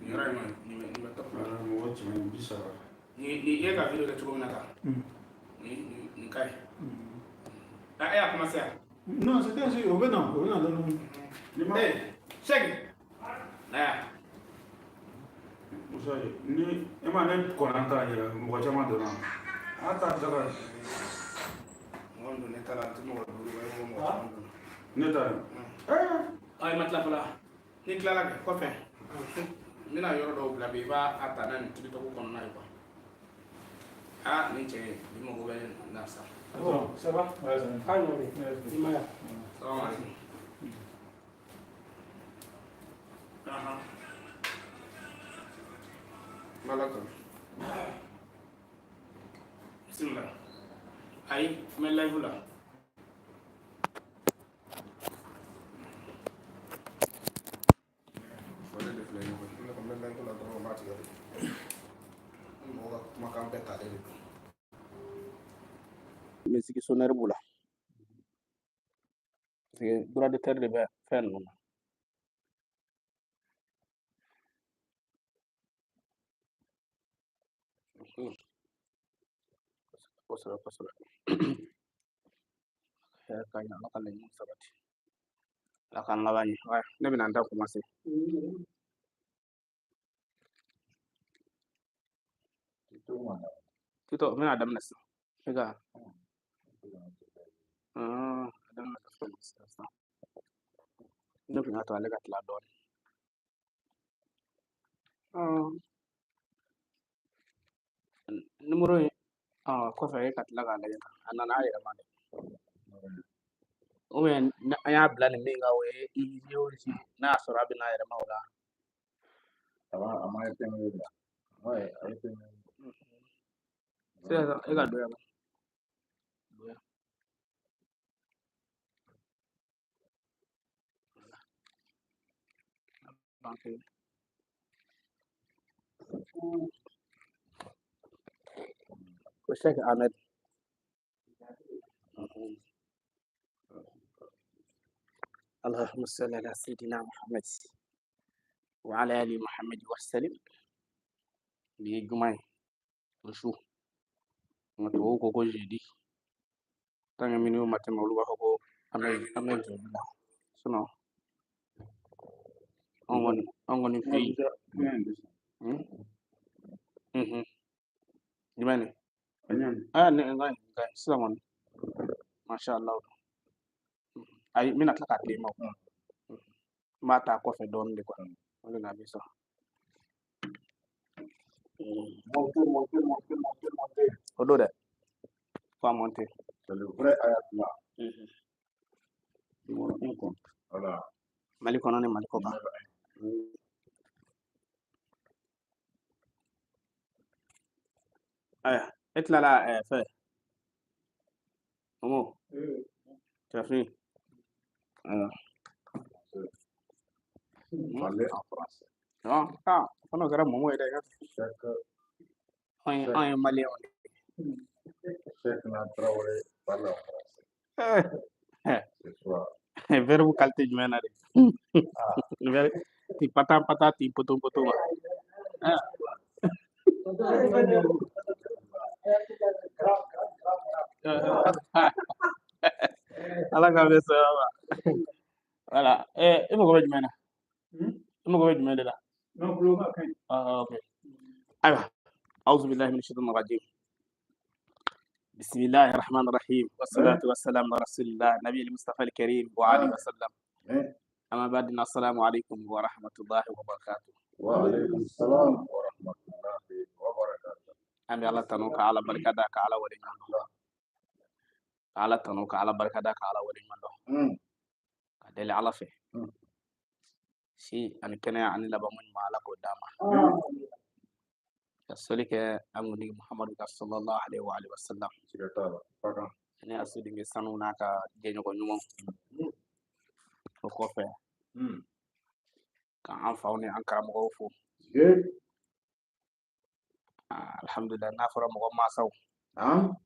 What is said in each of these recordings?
yɔrɔ in ma nin bɛ top la mɔgɔ cɛman 30 ni ye ka video kɛ cogo min na tan nin ka ɲi y'a commencé yan non c'était ainsi o bɛ na dɔɔnin Chèque aya Musa ni e ma ne kɔnna ta yɛrɛ mɔgɔ caman donna a ta daga mɔgɔ don ne ta la n tɛ mɔgɔ duuru bɛ mɔgɔ caman donna ne ta i ma tila fɔlɔ ni tilala kɛ kɔfɛ n bɛna yɔrɔ dɔw bila bi i b'a ta n'a ni tiktok kɔnɔna ye quoi ni cɛ i mago bɛ na sa Bon, ça va? Ouais, ça va. Ah non, mais Salam alaikum. Malakal. Bismillah. Ay, me live la. Fole de flay ko. Le ko me live la do ma ti gari. Mo ga kuma kan beta de. Musique sonore bula. Parce que droit de terre de faire non. Kosɛbɛ hɛrɛ ka ɲi ala ka laɲini sabati ala k'an laban ɲɛ ne bɛna n ta commencer Tito n bɛna daminɛ sisan ne ka daminɛ sisan ne kun y'a to ale ka tila dɔɔnin numéro in kɔfɛ e ka tila k'a lajɛ a nana a yɛrɛ ma dɛ ou bien an y'a bila nin min kan o ye easy o easy n'a y'a sɔrɔ a bɛna a yɛrɛ ma o la a ma ye fɛn wɛrɛ bila a ye fɛn sisan e ka dɔ yan banque o Cheikh Ahmed اللهم صل على سيدنا محمد وعلى آل محمد وسلم بيجمعي وشو متوو كوكو جدي تاني منو ماتم أولو بحكو أمي جبلا سنو أنغني في gimana ne ngai silaman masha Allah ay mina tla ka tema mata ko fe don de quoi on a bisa monter odo de fa monter c'est le vrai ayatollah voilà mali kono ne mali ko ba aya etla la fe Momo Tafi parler en français on a Momo et on est malien Cheikh Traoré parle en français ce soir verbe qualité jumena de verbe ti pata ti poto ala ka be sawa voilà e mo ko jumena mo ko jumena la non, pour le ok aywa أعوذ بالله من الشيطان الرجيم بسم الله الرحمن الرحيم والصلاة والسلام على رسول الله نبي المصطفى الكريم وعليه وسلم أما بعد السلام عليكم ورحمة الله وبركاته وعليكم السلام ورحمة الله وبركاته أمي الله تنوك على بركاتك على ولي الله على تنوك على بركاتك على ولي الله كدل على فيه شيء أنا كنا عن لبمن ما لك قدامه كسولك أمني محمد صلى الله عليه وآله وسلم أنا أسودي بسانو ناكا جينو كنيوم وكوفة كان فاوني أنكر مغوفو الحمد لله نافر مغو ما سو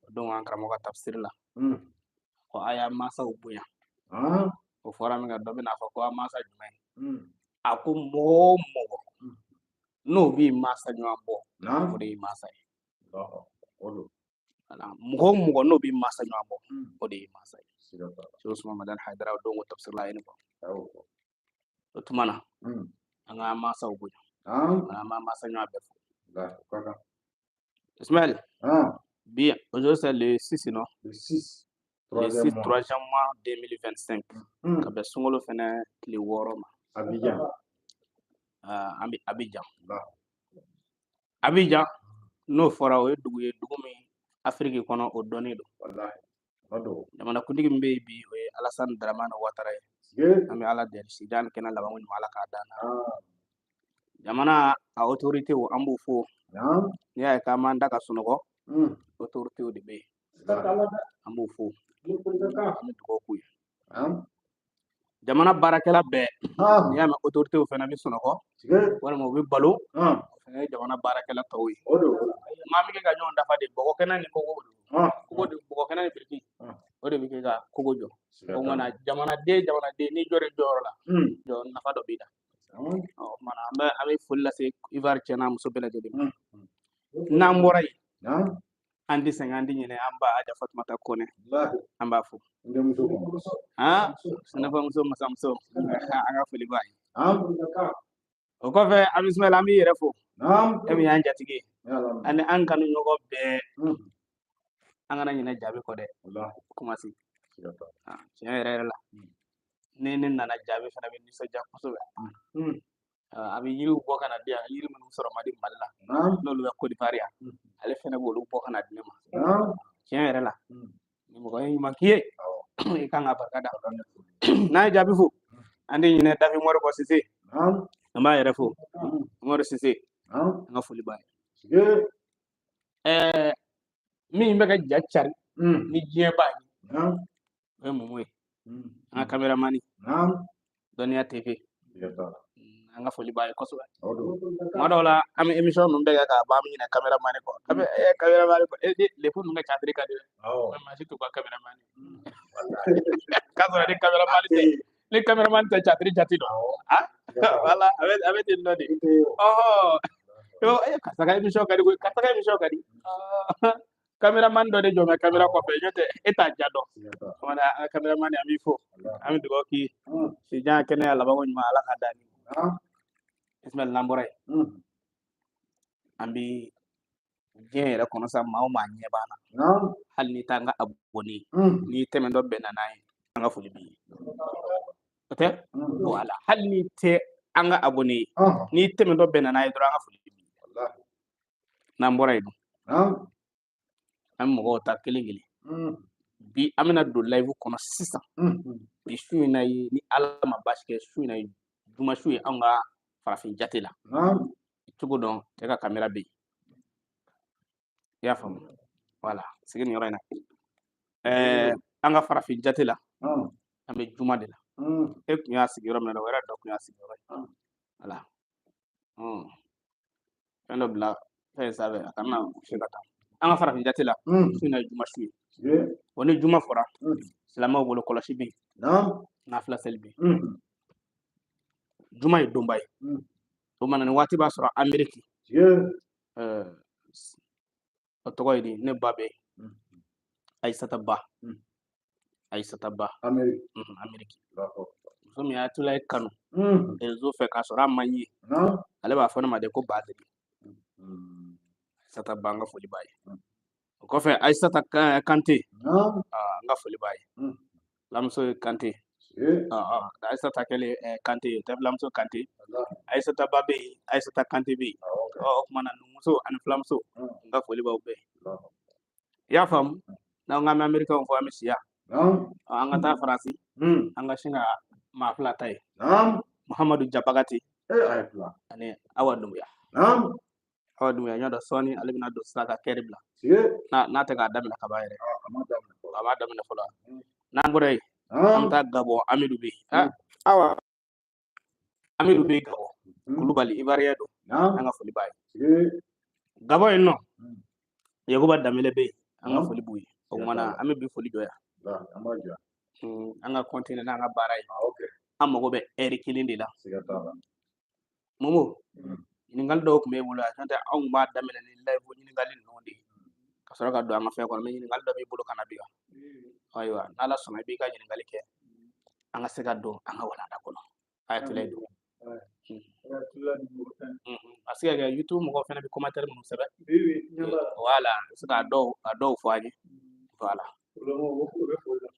دون أنكر مغو تفسير لا ko aya ma sa ubuya o fora mi ga do mi na fa ko ma sa jume ako mɔgɔ o mɔgɔ n'o b'i masa ɲɔgɔn bɔ o de y'i masa ye mɔgɔ o mɔgɔ n'o b'i masa ɲɔgɔn bɔ o de y'i masa ye Sheikh Usman Madan Haidara o don ko tafsir la yen fɔ o tuma na an ka masaw bonya an ma masa ɲɔgɔn bɛɛ fɔ Ismaël bi aujourd'hui c'est le 6 non le 6 3e mois 2025 ka bɛn sunkalo fɛnɛ tile 6 ma Abidjan n'o fɔra o ye dugu ye dugu min Afrique kɔnɔ o dɔnnen don jamanakuntigi min bɛ yen bi o ye Alassane Dramane Ouattara ye an bɛ Ala deli Sidiane kɛnɛ laban ko ɲuman Ala k'a d'an na jamana a autorité an b'u fo n'i y'a ye k'an m'an da ka sunɔgɔ autorité de bɛ yen an b'u fo an bɛ dugawu k'u ye jamana baarakɛla bɛɛ n'i y'a mɛn autorité fana bɛ sunɔgɔ walima u bɛ balo o fana ye jamana baarakɛla tɔw ye maa min kɛ ka ɲɔgɔn dafa de bɔgɔ kɛnɛ ni bɔgɔ kɛnɛ ni biriki o de bɛ kɛ ka kogo jɔ o kumana jamanaden n'i jɔra jɔyɔrɔ la jɔ nafa dɔ b'i la o kumana an bɛ foli lase Ivoire cɛ n'a muso bɛɛ lajɛlen ma n'an bɔra yen an tɛ sɛgɛn an tɛ ɲinɛ an ba Aja Fatumata Kone an b'a fo sɛnɛfɔmuso masamuso an ka foli b'a ye o kɔfɛ an Ismaël an b'i yɛrɛ fo e min y'an jatigi ye ani an kanu ɲɔgɔn bɛɛ an kana ɲinɛ jaabi kɔ dɛ kumasi tiɲɛ yɛrɛ la ni ne nana jaabi fana bɛ nisɔndiya kosɛbɛ a bɛ yiriw bɔ ka na di yan yiri minnu sɔrɔ man di Mali la n'olu bɛ Côte d'Ivoire yan ale fana b'olu bɔ ka na di ne ma tiɲɛ yɛrɛ la ni mɔgɔ ye ɲuman k'i ye i kan ka barika da n'a ye jaabi fo an tɛ ɲinɛ Dafi Umaru kɔ Sise an b'a yɛrɛ fo Umaru Sise an ka foli b'a ye min bɛ ka ja cari ni diɲɛ b'a ye o ye Mumu ye an ka caméraman Dɔnniya TV an ka foli b'a ye kosɛbɛ tuma dɔw la an bɛ émission ninnu bɛɛ kɛ k'a ban an bɛ ɲinɛ caméraman kɔ caméraman lefu ninnu ka catiri ka di dɛ maa si t'u ka caméraman k'a sɔrɔ ni caméraman tɛ catiri jate dɔn wala a bɛ ten nɔ de karisa ka émission ka di koyi karisa ka émission ka di caméraman dɔ de jɔ bɛ caméra kɔfɛ n'o tɛ e t'a ja dɔn tuma an ka caméraman an b'i fo an bɛ dugawu k'i ye Sidiane kɛnɛya laban ko ɲuman Ala k'a d'an ye Ismaël n'an bɔra yen an bɛ diɲɛ yɛrɛ kɔnɔ sa maa o maa ɲɛ b'an na hali n'i t'an ka abonné n'i tɛmɛtɔ bɛnna n'an ye an ka foli b'i ye o tɛ wala hali n'i tɛ an ka abonné n'i tɛmɛtɔ bɛnna n'an ye dɔrɔn an ka foli b'i ye n'an bɔra yen an bɛ mɔgɔw ta kelen kelen bi an bɛna don live kɔnɔ sisan bi su in na ye ni Ala ma baasi kɛ su in na ye juma su ye anw ka farafin jate la cogo dɔn cɛ ka caméra bɛ yen i y'a faamu voilà sigi nin yɔrɔ in na an ka farafin jate la an bɛ juma de la e tun y'a sigi yɔrɔ min na o yɛrɛ dɔ tun y'a sigi yɔrɔ ye voilà fɛn dɔ bila fɛn sanfɛ a kana se ka taa an ka farafin jate la su in na ye juma su ye o ni juma fɔra silamɛw bolo kɔlɔsi bɛ yen nafila seli bɛ yen juma ye donba ye o mana ni waati b'a sɔrɔ Amérique o tɔgɔ ye di ne ba bɛ yen Ayisata Ba Amérique muso min Ayatollah kanu réseau fɛ k'a sɔrɔ a man ye ale b'a fɔ ne ma de ko Bazeli Ayisata Ba an ka foli b'a ye o kɔfɛ Ayisata Kante an ka foli b'a ye lamuso ye Kante Ayisata kɛlen Kante ye tɛ filamuso Kante Ayisata Ba bɛ yen Ayisata Kante bɛ yen o kumana numuso ani filamuso n ka foli b'aw bɛɛ i y'a faamu n'an k'an bɛ Américain fɔ an bɛ si yan an ka taa Faransi an ka sin ka maa fila ta ye Muhamadu Jabagati ani Awa Dunbuya ɲɔ dɔ sɔɔni ale bɛna don sira ka kɛri bila n'a tɛ k'a daminɛ kaba yɛrɛ a b'a daminɛ fɔlɔ n'an bɔra yen an bɛ taa Gabɔ Amidu bɛ yen awa Amidu bɛ yen Gabɔ Kulubali Ivoirien don an ka foli b'a ye Gabɔ yen nɔ Yakuba Danbele bɛ yen an ka foli b'u ye o kumana an bɛ bi foli jɔ yan an ka continuer n'an ka baara ye an mago bɛ heure 1 de la momo ɲininkali dɔw tun b'e bolo a tɛ anw b'a daminɛ ni live ɲininkali ninnu de ye ka sɔrɔ ka don an ka fɛn kɔnɔ mais ɲininkali dɔ b'i bolo kana bi wa ayiwa n'ala sɔnna i b'i ka ɲininkali kɛ an ka se ka don an ka walanda kɔnɔ ayatollah don a se ka kɛ YouTube mɔgɔw fana bɛ commentaire minnu sɛbɛn voilà i bɛ se k'a dɔw fɔ an ye voilà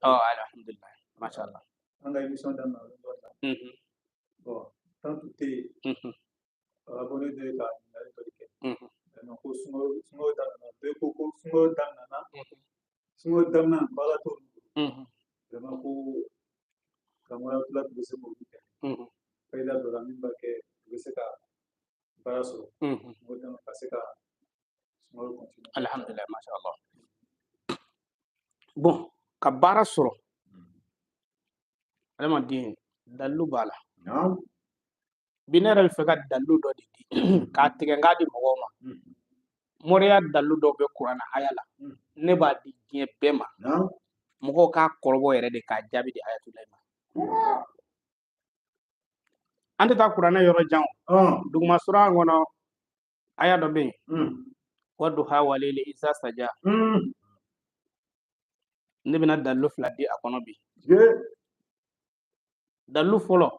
alhamdulillah masha Allah an ka émission daminɛ bon tant que abonné de ka ɲininkali dɔ kɛ maintenant ko sunkalo daminɛna bɛɛ ko sunkalo daminɛna baara t'olu bolo vraiment ko karamɔgɔ Abdulaye tun bɛ se k'olu kɛ fayida dɔ la min b'a kɛ u bɛ se ka baara sɔrɔ ka se ka sunkalo continuer alhamdulillah masha Allah bon ka baara sɔrɔ adamaden dalilu b'a la bi ne yɛrɛ bɛ fɛ ka dalilu dɔ de di k'a tigɛ k'a di mɔgɔw ma moriya dalilu dɔw bɛ kuranna aya la ne b'a di diɲɛ bɛɛ ma mɔgɔw k'a kɔrɔbɔ yɛrɛ de k'a jaabi di ayatollah ma an tɛ taa kuranɛ yɔrɔ jan duguma sura kɔnɔ aya dɔ bɛ yen waduha walili isa saja ne bɛna dalilu fila di a kɔnɔ bi dalilu fɔlɔ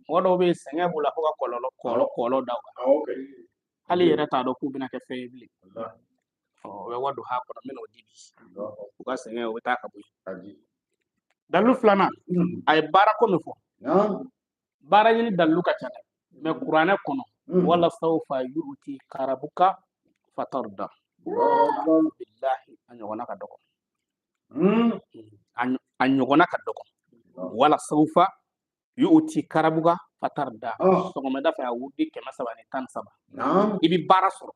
mɔgɔ dɔw bɛ sɛgɛn b'u la fo ka kɔlɔlɔ da o kan hali yɛrɛ t'a dɔn k'u bɛna kɛ fɛn ye bilen o bɛ waduha kɔnɔ n bɛna o di bi u ka sɛgɛn o bɛ taa ka bɔ yen dalilu filanan a ye baara ko min fɔ baara ɲini dalilu ka ca dɛ mais kuranɛ kɔnɔ wala sawfa yu'tika rabbuka fatarda billahi a ɲɔgɔnna ka dɔgɔ a ɲɔgɔnna ka dɔgɔ wala sawfa yu'tika rabbuka fatarda sɔgɔmada fɛ a wurudi 313 i bɛ baara sɔrɔ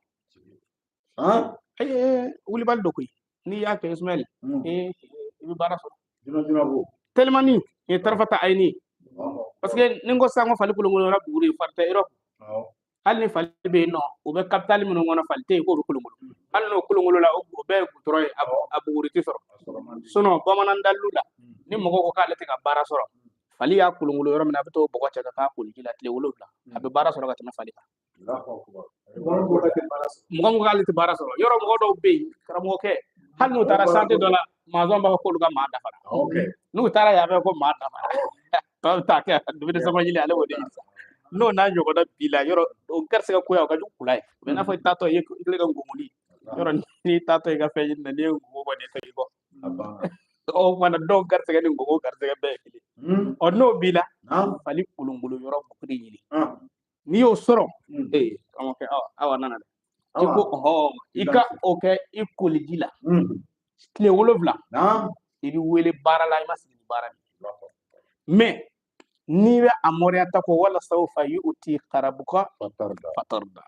wulibali dɔ koyi n'i y'a kɛ Ismaël i bɛ baara sɔrɔ tellement ni ye tarafata ayini parce que ni n ko sisan ko fali kolonkolon yɔrɔ buguri fari tɛ Europe hali ni fali bɛ yen nɔ u bɛ capitale minnu kɔnɔ fali tɛ yen k'o bɛ kolonkolon hali n'o kolonkolon la o bɛɛ ye gudɔrɔn ye a buguri tɛ sɔrɔ sinon bamanan dalilu la ni mɔgɔ ko k'ale tɛ ka baara sɔrɔ fali y'a kolonkolon yɔrɔ min na a bɛ t'o bɔgɔ cɛ ka k'a koli ji la tile 7 a bɛ baara sɔrɔ ka tɛmɛ fali kan mɔgɔ min ko k'ale tɛ baara sɔrɔ yɔrɔ mɔgɔ dɔw bɛ yen karamɔgɔkɛ hali n'u taara santé dɔ la mazɔn b'a fɔ k'olu ka maa dafara n'u taara yan fɛ ko maa dafara tɔw ta kɛ dumuni sama ɲini ale b'o de ɲini n'o n'a ɲɔgɔnna b'i la yɔrɔ o garisɛgɛ ko ya o ka jugu kula ye mais n'a fɔ i taatɔ i ye ka ngomuli yɔrɔ n'i taatɔ i ka fɛn ɲini na n'i ye ngomo kɔni ye i kɔ o kumana dɔw garisɛgɛ ni ngomo garisɛgɛ bɛɛ ye kelen ɔ n'o b'i la fali kolonkolon yɔrɔ buguri ɲini n'i y'o sɔrɔ karamɔgɔkɛ awa nana dɛ i ko i ka o kɛ i koli ji la tile 7 i bɛ wele baara la i ma sigi ni baara de mais n'i bɛ a mɔriya ta ko wala sawfa yu'tika rabbuka fatarda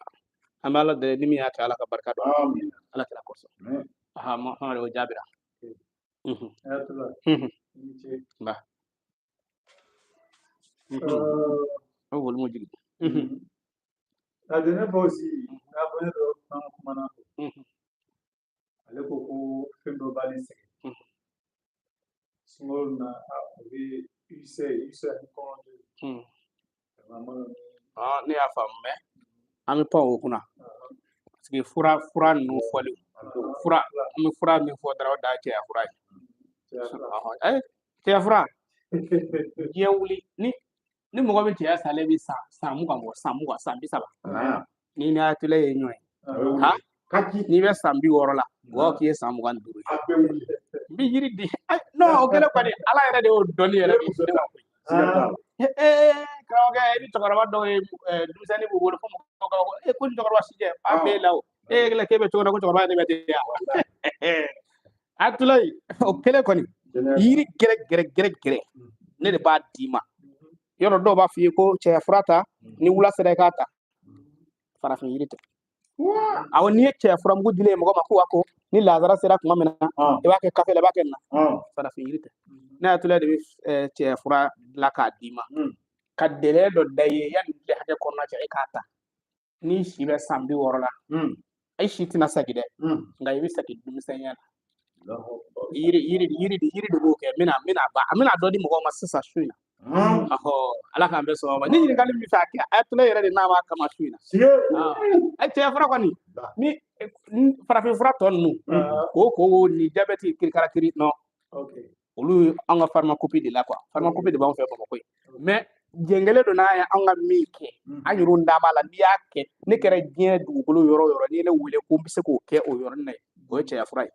an bɛ ala deli ni min y'a kɛ ala ka barika don ala kira kosɔn Muhamadu o jaabira ba o volume jigin la dernière fois aussi abonné dɔ fana kumana ale ko ko fɛn dɔ b'ale sɛgɛn sunkalo na o bɛ UCR ni kɔngɔ ne y'a faamu mais an bɛ pan o kunna parce que fura ninnu fɔli fura an bɛ fura min fɔ dɔrɔn da cɛya fura ye cɛya fura diɲɛ wuli ni mɔgɔ bɛ cɛya salen bɛ san 20 bɔ san 20 san 30 ni n'a tile ye ɲɔgɔn ye n'i bɛ san 60 la mɔgɔw k'i ye san 25 ye n bɛ yiri di non o kɛlen kɔni ala yɛrɛ de y'o dɔnni yɛrɛ de ye karamɔgɔkɛ i ni cɛkɔrɔba dɔw ye denmisɛnnin b'u bolo fo mɔgɔw ka fɔ ko ni cɛkɔrɔba si jɛ a b'e la o k'e bɛ cogo dɔ ko cɛkɔrɔba yɛrɛ bɛ den yan Abdulaye o kɛlen kɔni yiri gɛrɛ ne de b'a d'i ma yɔrɔ dɔw b'a f'i ye ko cɛya fura ta ni wula sera i k'a ta farafin yiri tɛ awɔ n'i ye cɛya fura mugu dilen mɔgɔ ma ko ni lazara sera tuma min na i b'a kɛ kafe la i b'a kɛ nin na farafin yiri tɛ ne Abdulaye de bɛ cɛya fura dilan k'a d'i ma ka délai dɔ da i ye yanni tile hakɛ kɔnɔna cɛ e k'a ta n'i si bɛ san 60 la i si tɛna sɛgin dɛ nka i bɛ sɛgin denmisɛnninya la yiri de b'o kɛ n bɛna dɔ di mɔgɔw ma sisan su in na aho ala kan be so ni ni galim mi faki atule yere de na ma kama suina ay te fara kwani ni fara fi fara ton nu ko ni diabète kirikiri no olu anga pharmacopée de la quoi pharmacopée de ba on fait bako koy mais jengele do na ya anga mike anyuru ndama la biya ke ni kere gien dugolo yoro ni le wule ko bise ko ke o yoro ne o che afrai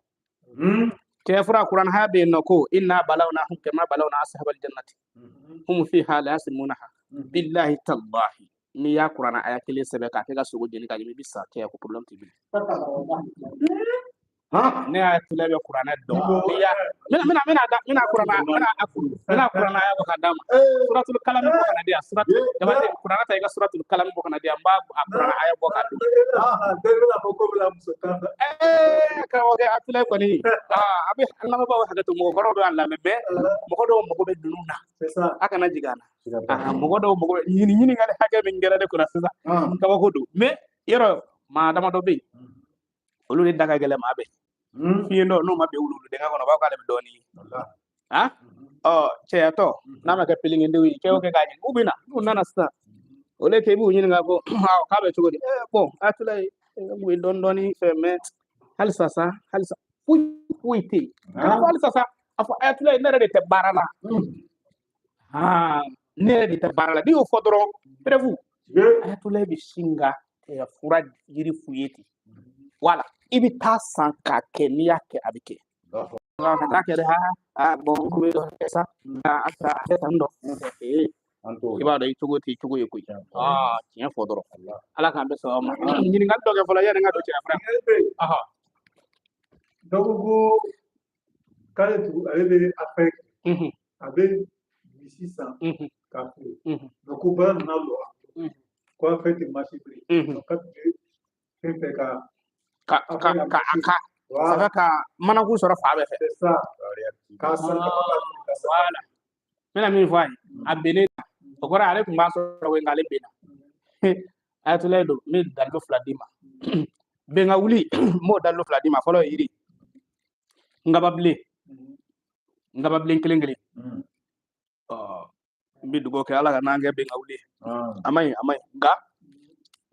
ke afra quran ha be no ko inna balawna hum kama balawna ashabal jannati hum fiha la yasmunaha billahi tallahi ni ya quran aya kele sebe ka ke ga sugo jeni ka mi bisa ke ko problem tibi ne ya tilebe Qur'an do ya mina Qur'an ya baka dama suratul kalam ko kana dia suratul jabate Qur'an ta ga suratul kalam ko kana dia mba Qur'an aya baka do debra ko la musaka ka wage atule ko ni abi Allah ba wa hagatu mo goro do Allah mebe mo ko do mo ko be dununa c'est ça aka na jigana mo ko do mo ko yini ngale hage min gere de ko na sisa ka ko do me yero ma dama do be olu ni daga gele ma be fiendo no ma be wulu de nga kono ba ka le doni ha che to na ma ka pilingi ndi ke o ke gaji ubina nana sta ole ke bu nyini nga ko ka be chugodi bon atulay bu don doni fe me hal sasa fuiti hal sasa afa atulay nere de te barala nere de te barala di o fodoro prevu atulay bi singa te fura yiri fuyeti wala ibi ta san ka kenya ke abike ka ke bon ko do esa asa ndo iba do itugo yuko tiyan fodoro ala kan be so ma nyini ngal doge fola yene ngado ci afra dogo kale tu ale avec avec 1600 café donc ba na lo ko fait marché prix donc fait ka saka ka mana ku soro fa be fe c'est ça ka san wala mena mi fay abene ko ra ale kuma soro we ngale bena atule do mi dallo fladima be nga wuli mo dallo fladima folo yiri ngabable kelengele bi dugo ke ala na nge be nga wuli amay ga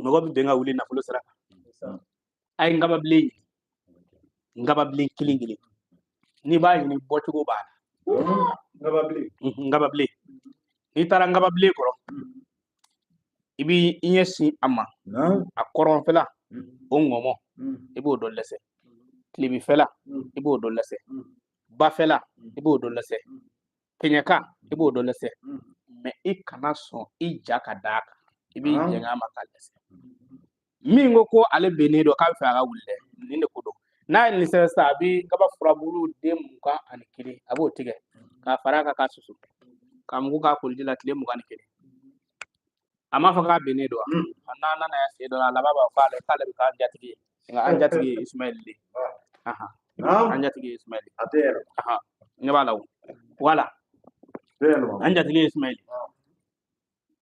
no be nga wuli na folo sara ay ngabable kilingili ni ba ni botugo ba ngabable ni tara ngabable ko ibi inyesi ama akoron fela ongomo ibo do lese klibi fela ibo do lese ba fela ibo do lese kenyaka ibo do lese me ikana so ijaka daka ibi jenga makalese mingo ko ale benedo ka fa ga wulle ninde ko do na ni se sabi gaba furabulu dem ka anikiri abo tige ka faraka ka susu kam ko ka kulji la tile mu kan kiri ama fa ga benedo anana na ya se do la baba fa le kala bi ka anjatigi nga anjatigi Ismail li anjatigi Ismail atero ngabala wala anjatigi Ismail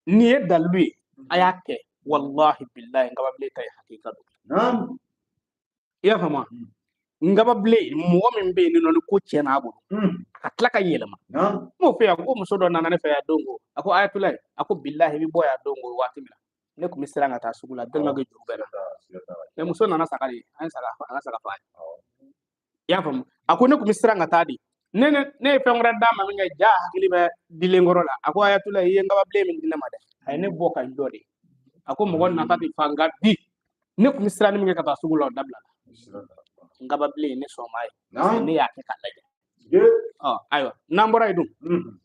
ni dalwi ayake wallahi billahi ngabable tay hakika do ya fama ngabable mo min be ni non ko cena abu atlaka yelema mo fe ko mo sodo nana ne fe ya dongo ako ayatulay ako billahi bi boya dongo watimila ne ko misira ngata sugula dalma ga jubela ne mo so nana sakali an saka fa ya fama ako ne ko misira ngata di ne fe ngora dama mi nga ja hakili be dilengoro la ako ayatulay ye ngabable min dinama de ay ne boka ndode ako mo gon nata di fanga di ne ko misira ni mi ngata sugula dabla ngabable ne so mai ne ya ke kalaje aywa nambora idum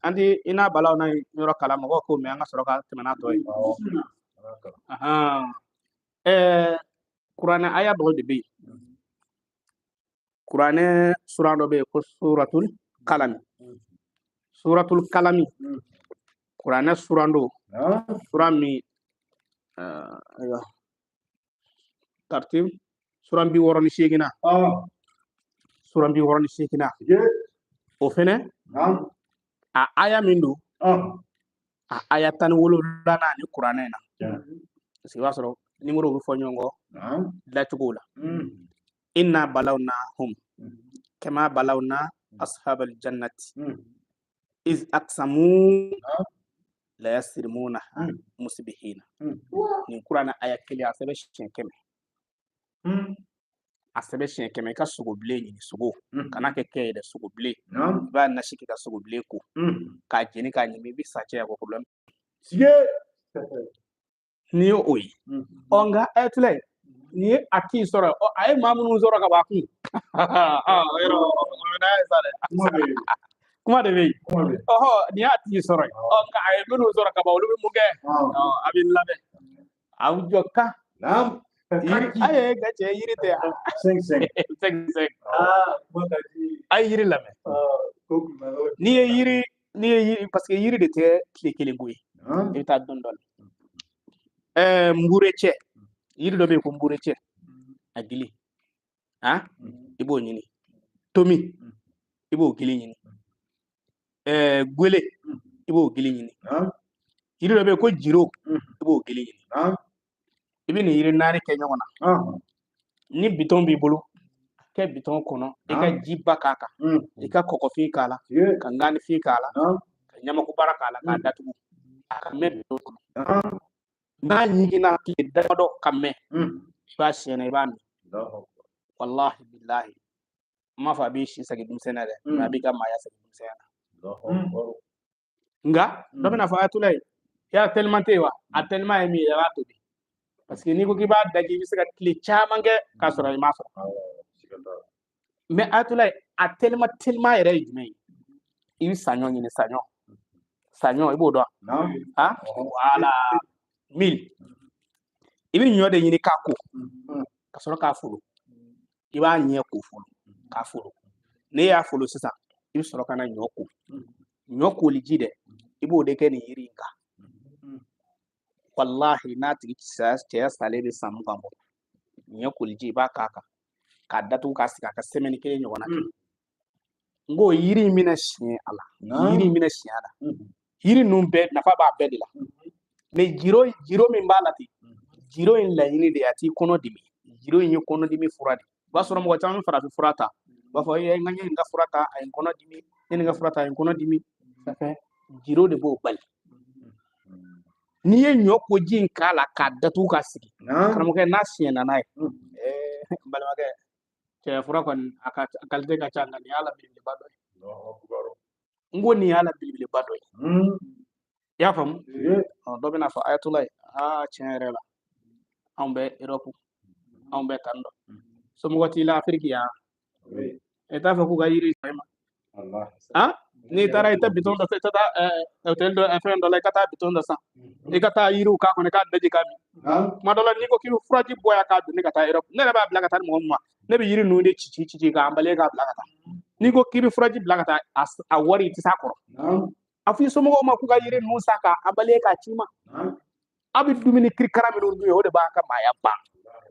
andi ina balaw na yoro kala mo ko me nga soroka temana toy qur'ana aya do de be qur'ana surando be ko suratul kalami qur'ana surando surami aywa tartib surambi woroni shegina o fene a aya mindu a aya tan wolo dana ni qur'ana na si wasoro numéro bi fonyongo la tugula inna balawnahum kama balawna ashabal jannati iz aqsamu la yasrimuna musbihina nin kuranna aya kelen a sɛbɛ siɲɛ 100 a sɛbɛ siɲɛ 100 i ka sogo bilen ɲini sogo kana kɛ kɛ yɛrɛ sogo bilen i b'a nasi k'i ka sogo bilen ko k'a jeni k'a ɲimi i bɛ sa cɛya ko problème ni y'o o ye nka ayatollah ni ye a t'i sɔrɔ a ye maa minnu sɔrɔ ka bɔ a kun kuma de bɛ yen ni y'a t'i sɔrɔ nka a ye minnu sɔrɔ ka ban olu bɛ mun kɛ a bɛ labɛn a bɛ jɔ kan a ye gacɛ yiri tɛ a ye yiri lamɛn n'i ye yiri parce que yiri de tɛ tile kelen ko ye i bɛ taa dɔɔnin dɔɔnin mburecɛ yiri dɔ bɛ yen ko mburecɛ a gili i b'o ɲini tomi i b'o gili ɲini gwele i b'o gili ɲini yiri dɔ bɛ yen ko jiro i b'o gili ɲini i bɛ nin yiri 4 kɛ ɲɔgɔn na ni bitɔn b'i bolo kɛ bitɔn kɔnɔ i ka jiba k'a kan i ka kɔgɔfin k'a la ka ŋanifin k'a la ka ɲamakubara k'a la k'a datugu a ka mɛn bitɔn kɔnɔ n'a ɲiginna tile damadɔ ka mɛn i b'a siyɛnɛ i b'a min wallahi billahi n m'a fɔ a b'i si segin denmisɛnninya dɛ mais a b'i ka maaya segin denmisɛnninya na nka dɔ bɛna fɔ ayatollah ye y'a tellement tɛ yen wa a tellement ye min ye a b'a tobi parce que n'i ko k'i b'a daji i bɛ se ka tile caman kɛ k'a sɔrɔ i m'a sɔrɔ mais ayatollah a tellement yɛrɛ ye jumɛn ye i bɛ saɲɔ ɲini saɲɔ i b'o dɔn voilà 1000 i bɛ ɲɔ de ɲini k'a ko ka sɔrɔ k'a folo i b'a ɲɛ ko fɔlɔ k'a folo ne y'a folo sisan i bɛ sɔrɔ ka na ɲɔ ko ɲɔ koli ji dɛ i b'o de kɛ nin yiri in kan wallahi n'a tigi cɛya salen bɛ san 20 bɔ ɲɔ koli ji i b'a k'a kan k'a datugu k'a sigi a ka semaine 1 ɲɔgɔnna kɛ n ko yiri in bɛna siɲɛ a la yiri ninnu bɛɛ nafa b'a bɛɛ de la mais jiro min b'a la ten jiro in laɲini de a t'i kɔnɔ dimi jiro in ye kɔnɔdimi fura de o b'a sɔrɔ mɔgɔ caman bɛ farafin fura ta u b'a fɔ n ka nin ka fura ta a ye n kɔnɔ dimi ne nin ka fura ta a ye n kɔnɔ dimi jiro de b'o bali n'i ye ɲɔ koji in k'a la k'a datugu k'a sigi karamɔgɔkɛ n'a siɲɛna n'a ye n balimakɛ cɛya fura kɔni a qualité ka ca nka nin y'a la belebeleba dɔ ye n ko nin y'a la belebeleba dɔ ye i y'a faamu dɔ bɛna fɔ ayatollah ye tiɲɛ yɛrɛ la anw bɛ Europe anw bɛ tan dɔ somɔgɔ t'i la Afiriki yan i t'a fɛ k'u ka yiri san i ma n'i taara i tɛ bitɔn dɔ fɛ i tɛ taa hôtel dɔ fɛn dɔ la i ka taa bitɔn dɔ san i ka taa yiriw k'a kɔnɔ i k'a daji k'a min tuma dɔ la n'i ko k'i bɛ furaji bɔ yan k'a donni ka taa Europe ne yɛrɛ b'a bila ka taa ni mɔgɔ min ma ne bɛ yiri ninnu de ci k'a emballé k'a bila ka taa n'i ko k'i bɛ furaji bila ka taa a wari i tɛ s'a kɔrɔ a fɔ i somɔgɔw ma k'u ka yiri ninnu san k'a emballé k'a ci ma a bɛ dumuni kirikara minnu dun o de b'a ka maaya ban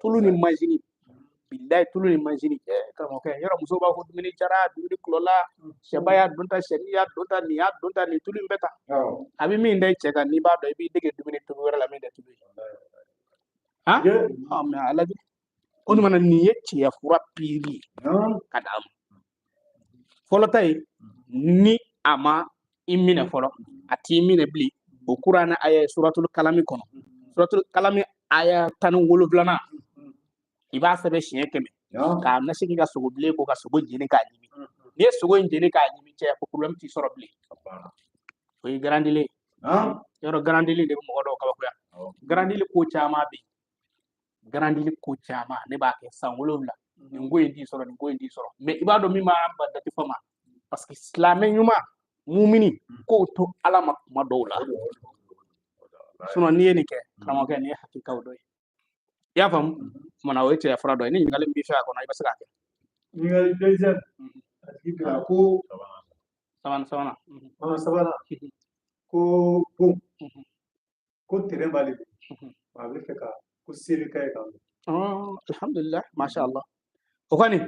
tulu ni manzini bilayi tulu ni manzini karamɔgɔkɛ yɔrɔ musow b'a fɔ dumuni jara dumuni kulɔla sɛba y'a don ta sɛni y'a don ta nin y'a don ta nin tulu in bɛɛ ta a bɛ min da i cɛ kan n'i b'a dɔn i b'i dege dumuni tobi wɛrɛ la min tɛ tulu ye mais a lajɛ o tuma nin ye cɛya fura piri ye ka d'a ma fɔlɔ ta ye ni a ma i minɛ fɔlɔ a t'i minɛ bilen o kuranɛ aya ye suratul kalami kɔnɔ suratul kalami aya 17 i b'a sɛbɛn siɲɛ 100 k'a nasi k'i ka sogo bilen ko ka sogo jeni k'a ɲimi n'i ye sogo in jeni k'a ɲimi cɛ ko problème t'i sɔrɔ bilen o ye garandili ye yɔrɔ garandili de bɛ mɔgɔ dɔw kabakoya garandili ko caman bɛ yen garandili ko caman ne b'a kɛ san 7 nin ko in t'i sɔrɔ nin ko in t'i sɔrɔ mais i b'a dɔn min b'a ba dati fɔ ma parce que silamɛ ɲuman mumini k'o to ala ma kuma dɔw la sinon n'i ye nin kɛ karamɔgɔkɛ nin ye hakilikaw dɔ ye i y'a faamu kumana o ye cɛya fura dɔ ye ni ɲininkali min b'i fɛ a kɔnɔ i bɛ se k'a kɛ ɲininkali deuxième a tigi bila ko sabanan ko bon ko terrain b'ale bolo a bɛ fɛ ka ko seli k'a ye k'a bɔ alhamdulillah masha Allah o kɔni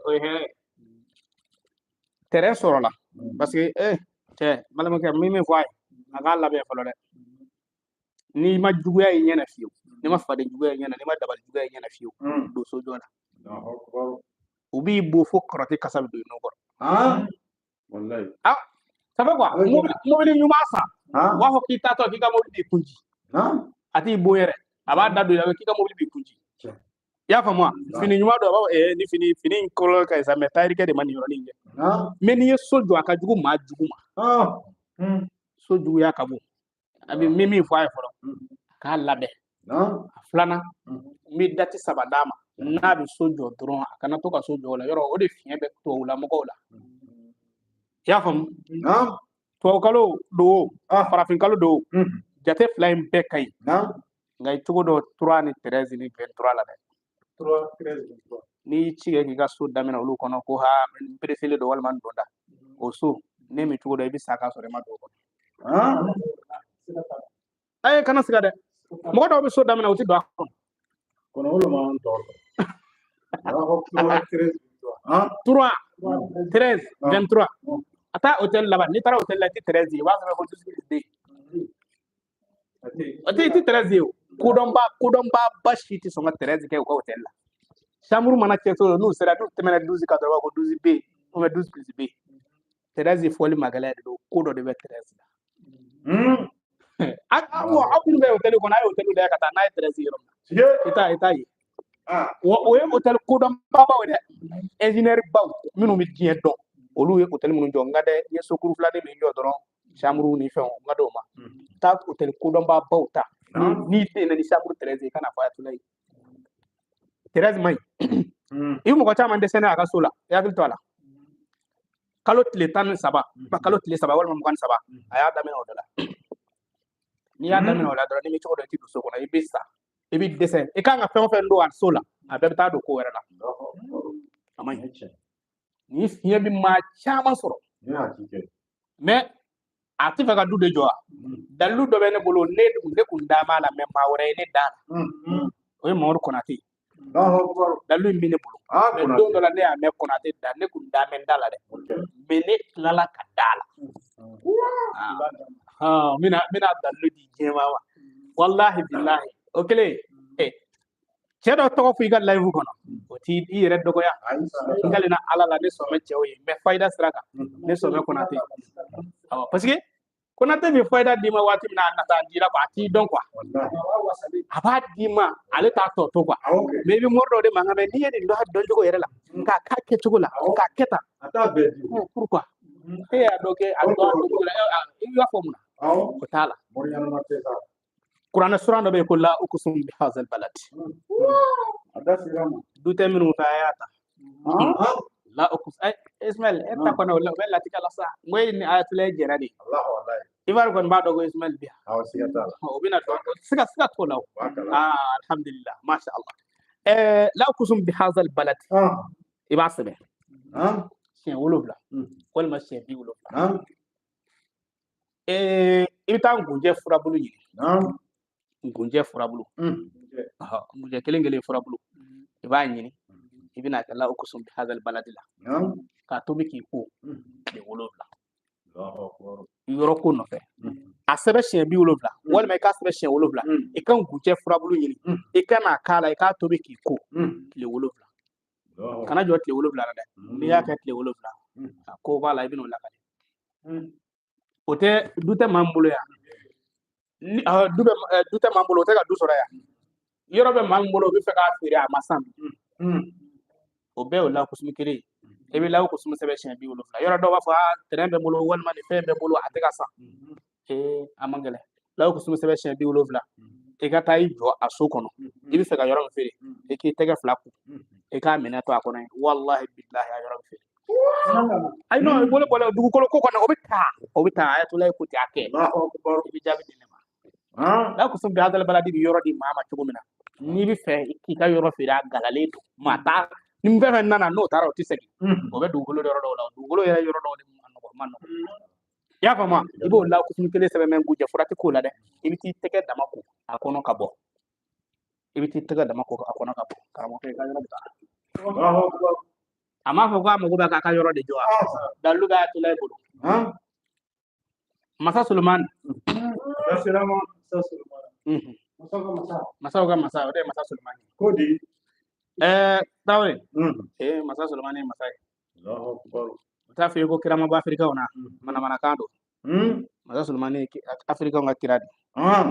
o ye hɛrɛ ye terrain sɔrɔla parce que cɛ balimakɛ min fɔ a ye a k'a labɛn fɔlɔ dɛ n'i ma juguya i ɲɛna fiyewu n'i ma faden juguya i ɲɛna n'i ma dabali juguya i ɲɛna fiyewu don so joona u b'i bo fo kɔrɔtɛ kasa bɛ don i nun kɔrɔ ça fait quoi mobili ɲuman san wa ho kita to kika mobile bi kunji ati boyere aba da do ya kika mobile bi kunji ya famwa fini nyuma do ba ni fini ko ka sa metari ke de mani yoro ninge meni ye sojo aka jugu ma sojo ya kabo abi mimi fo ay foro ka labe flana mi dati sabadama na bi sojo dron akana to ka sojo la yoro o de fien be to wala mo ko la ya fam to kalo do farafin kalo do jate flying be kay ngay tugo do 3 ni 13 ni 23 la de 3 13 23 ni ci ga ga so damina olu kono ko ha presele do walman do da o so ne mi tugo do bi saka so re ma do ko ay kana siga de mo do bi so damina uti do kono wolo ma on to 3 13 23 ata hotel là-bas ni tara hotel la ti 13 wa sa ko tusi ati 13 kudomba bashi ti songa 13 ke ko hotel la chambre mana cheto no sera do temena 12 ka do ko 12 b o me 12 plus b 13 foli magala do kudo de 13 awo abun be hotel ko na hotel de kata na 13 yoro ita yi o hotel kudomba ba de engineer baw minu mi dien do olu ye hotel munu jo ngade ye sokuru flani mi jo doron chambre ni fe ngado ma ta hotel kudomba bauta ni te na ni chambre 13 kana fa tulai 13 mai imu ko chama ndesena aka sola ya gil tola kalo tile tan saba ba kalo tile saba wala mkan saba aya da mena odala ni ya da mena odala ni mi choko do ti do soko na ibisa ibi desen e kanga fe ndo an sola abeta do ko wera la amai ni fiye bi ma chama soro mais ati fa ka du de joa dalu do bene bolo ne kun dama la même ma wore ne dala o mo ko nati dalu mbine bolo mais do do la ne a me ko nati da ne kun dama dala de mene lala ka dala mina dalu di jema wa wallahi billahi okele cedo to fu igal live kono o ti di red dogo ya ngali na ala la ne so me cewi me fayda sraka ne so me konate awa parce que konate me fayda di ma wati na nata dira ba ti don quoi aba di ma ale ta to quoi me bi mordo de manga me ni yedi do ha don jogo yere la ka ke tugula ka keta ata be pourquoi e ya doke a do la ya fomuna ko tala moriana mateta Quran surah be ko la ukusum bi hazal balad dute minu tayata la ukus ay ismail eta kono la tikala sa ngoy ni ayatul jeradi allah wallahi ibar kon ba dogo ismail biya awsiyata o bina do siga to law alhamdulillah ma sha allah la ukusum bi hazal balad ibasbe shen wolobla wal ma shen bi wolobla ibita ngunje furabulu yi ngunje furabulu ngunje kelengele furabulu iba nyini ibina kala ukusum bi hadal baladila ka to biki ko de wolobla yoro ko no fe asebe shen bi wolobla wal mai ka asebe shen wolobla e kan ngunje furabulu yini e kana kala e ka to biki ko le wolobla kana jo le wolobla da ni ya ka le wolobla ko bala ibino la kale ote dute mambulo ya dute mambulo te ka du sora ya yoro be mambulo bi fe ka firi amasam obe o la kusumi kire e be la kusumi sebe shen bi wolofla yoro do wa fa trembe bolo wal man fe be bolo ateka sa amangele la kusumi sebe shen bi wolofla e ka tai jo asokono e bi fe ka yoro firi e ki tege flaku e ka mena to akono wallahi billahi yoro firi ay no bolo dugu ko kono obita ayatulay ko ti ake bi jabi dinema la ko sumbi hadal baladi bi yoro di mama tugumina ni bi fe ki ka yoro fe da galaleto mata ni mbe fe nana no taro ti segi o be dugu do dugu yoro do manno ya fama ibo la ko sumbi kele sebe men guje furati ko la de ibiti tege damako akono kabo ibiti tege damako akono kabo karamo fe ka yoro ta ama fo ko mo ba ka yoro de joa dalu ga tulay bodo masa Sulaiman masa ode masa Sulaiman kodi tawre masa Sulaiman masa Allahu akbar ta fi ko kirama ba Afrika ona mana kando masa Sulmani Afrika nga kiradi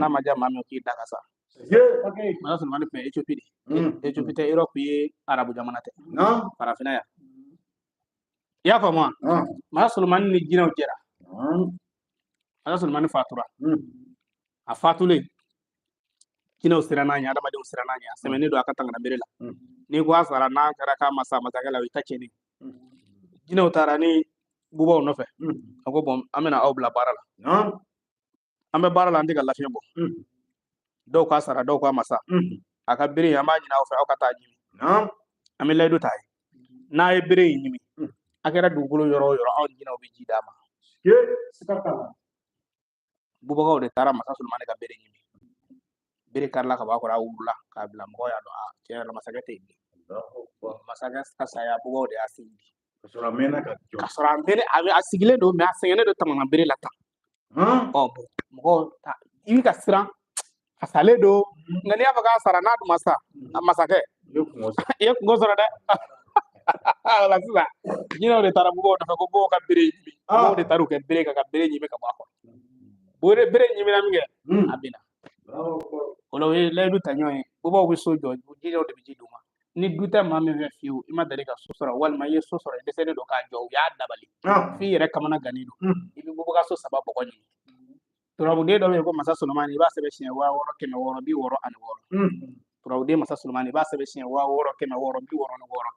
na maja mami ki dakasa masa Sulmani pe Ethiopia Ethiopia te Europe ye Arabu jamana te parafina ya fama masa Sulmani ni jina ujera masa Sulmani fatura a fatule kina usirananya adama de usirananya semene do akatanga na berela ni kwa sara na karaka masa kala witache ni jina utara ni buba no fe ako bom amena obla barala ambe barala ndiga lafiya bo do kwa sara do kwa masa aka biri amaji na ofe akata jimi ame ledu tai na e biri nyimi akera dugulo yoro on jina obi jidama sikakala buba ko de tara masa Sulmani ka biri nyimi biri karla ka bakora wurla ka bla mo ya do a tiara masagate ni masagas ka saya buba de asindi kasora mene abi asigile do me asengene do tamana biri lata mo ta ibi ka sira asale do ngani abaga sara na do masake yo ngosora de la sila jina de tara buba do ko bo ka biri bo de taru ke biri ka biri nyime ka bako bore biri nyime na mge abina olo ledu tanyoy buba wi sojo jina de biji duma ni duta mami ve fiu ima dare ka sosora wal ma ye sosora de sene do ka jow ya dabali fi rek kamana ganido ibi buba ka so sababu ko ni turabu de do me ko masa Sulmani ba sebe shin wa woro keme woro bi woro an woro turabu de masa Sulmani ba sebe shin wa woro keme woro bi woro no woro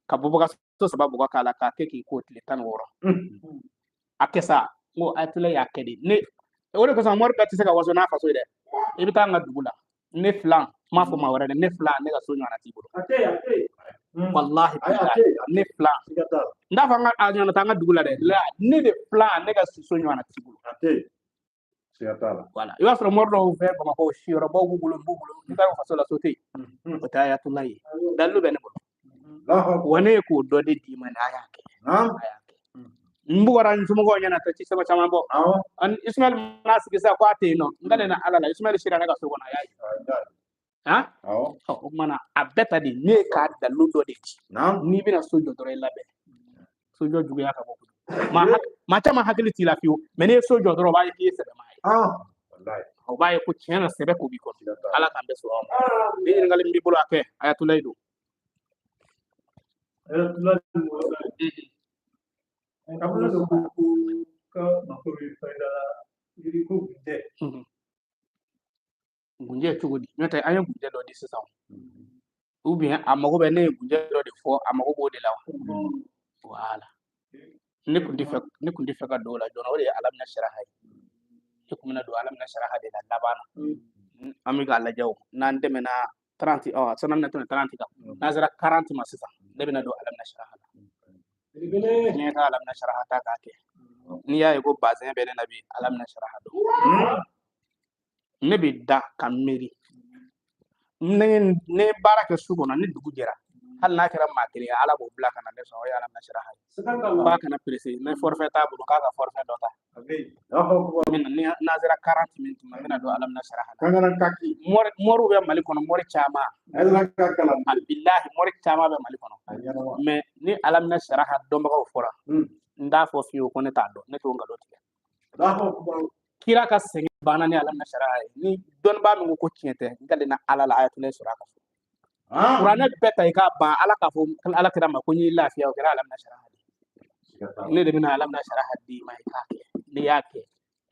ka buba ka so sababu ko kala ka keki ko tile tan woro akesa mo atule ya kedi ne wala ko sa mor ka tise ka waso na faso de ibi ta nga dugula ne flan ma fo ma wara ne flan ne ga so nyana tibulo wallahi ne flan nda fa nga a nyana ta nga dugula de la ne de flan ne ga so nyana tibulo wala yo asro mordo fe ba ma ko shiro bo gugulo ni ka faso la sote o ta ya tullahi dalu bene bo wane ko do de di man ayake mbu waran sumo go nyana ta ci sama chama bo an Ismail nasiki sa ko ate no ngale na alala Ismail shira na ga so gona yayi o mana abeta di ne ka da ludo de ci ni bina sojo dore labe sojo jugo ya ka bo ma chama hakili ti la fiu mene sojo dore ba yi se be mai wallahi o ba yi ko tiana se be ko bi ko ala kan be so be ngale mbi bulu ake ayatulaido kabla do ka makuri faida yiri ko gunje tugudi nyota ayen gunje do di sisa ou bien amago be ne gunje do di fo amago bo de lawa wala ne kundi fe ka do la jona wala alam na sharaha e ko mina do alam na sharaha de la labana amiga alla jaw nan de mena 30 sanan na 30 ka nazara 40 ma sisa de bina do alam na sharaha ni ka alam na sharaha ta ka ke ni ya go bazin be ne nabi alam na sharaha do ne bi da kameri ne baraka sugo na ni dugu jera hal na kira makiri ala bo bla kana ne so ya alam na sharaha ba kana presi ne forfait ta bu ka forfait dota min ni nazira 40 minutes ma mina do alam na sharaha kangana kaki moru be mali kono mori chama Allah ka kala billahi mori chama be mali kono mais ni alam na sharaha do mako fora nda fo fiyo ko ne ta do ne to ngalo tiya kira ka senge bana ni alam na sharaha ni don ba mi ko tiente ngale na ala la ayatul suraka qur'ana beta ka ba ala ka fo ala kira ma ko ni lafiya o kira alam na sharaha ne de mina alam na sharaha di mai ka ni yake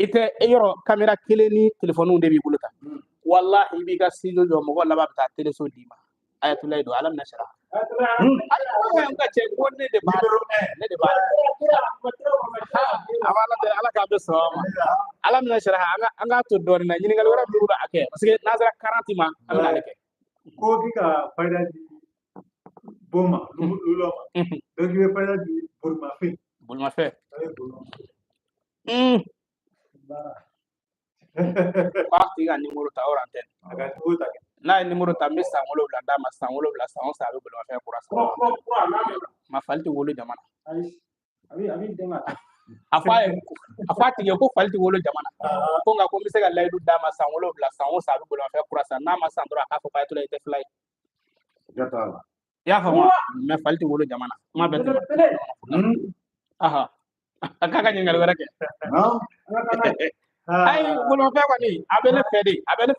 ite yoro camera kele ni telephone de bi buluta wallahi bi ka sijo jo mo wala ba ta tele so di ma ayatul do alam na sharaha ay nga che ko ne de ba amala de ala ka be so alam na sharaha anga to don na nyini ngal wara bi ba ake parce que nazara 40 ma amna leke ko ki ka faida di boma lulo do ki faida di bulma fe parti ga numéro ta orante aga tuta na numéro ta mi sangolo bla da ma sangolo bla sa on sa be bulma fe kura sa ma falti wolo jamana abi denga afa tige ko falti wolo jamana ko nga ko mi se ga laydu da ma sangolo bla sa on sa be bulma fe kura sa na ma sandro aka ko fayto lay te fly jata ya fa ma me falti wolo jamana ma be aha Akaka nyingal wala ke. No. Ay bulma fe ko ni abele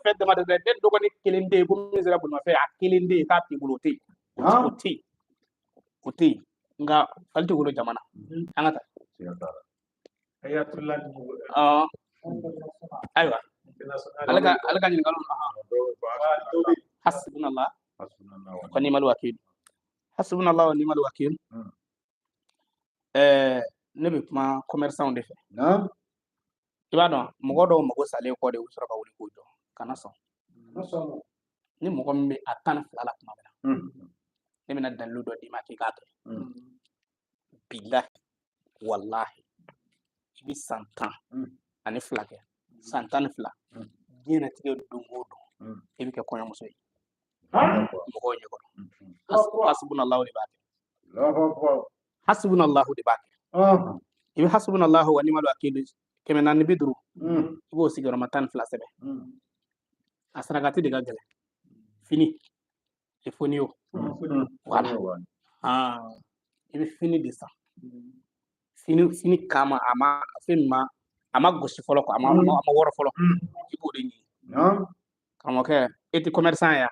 fede ma de den dogo ni kilinde bu misra bulma fe akilinde ka pi bulote. Uti nga falti gulo jamana. Angata. Ayatullah aywa alga nyingal hasbunallah wa ni'mal wakil. Hasbunallah wa ni'mal wakil. Ne be kuma commerçant de fe. Iba don mogo do mogo sale ko de usura ka wuli ko do kana so ni mogo mi atan fala kuma bela ne mina dalu do di ma ki gato billahi wallahi ibi santan ani flake santan fla gina tige dungo do ibi ke konya muso yi mogo nyego hasbunallahu li baki hasbunallahu li baki ibi hasbunallahu wa ni'mal wakil keme nan bidru ibo sigaro matan fla sebe asragati de gagale fini e fonio voilà ibi fini de ça fini kama ama finma ama gosi folo ko ama woro folo ibo de ni kama ke eti commerçant ya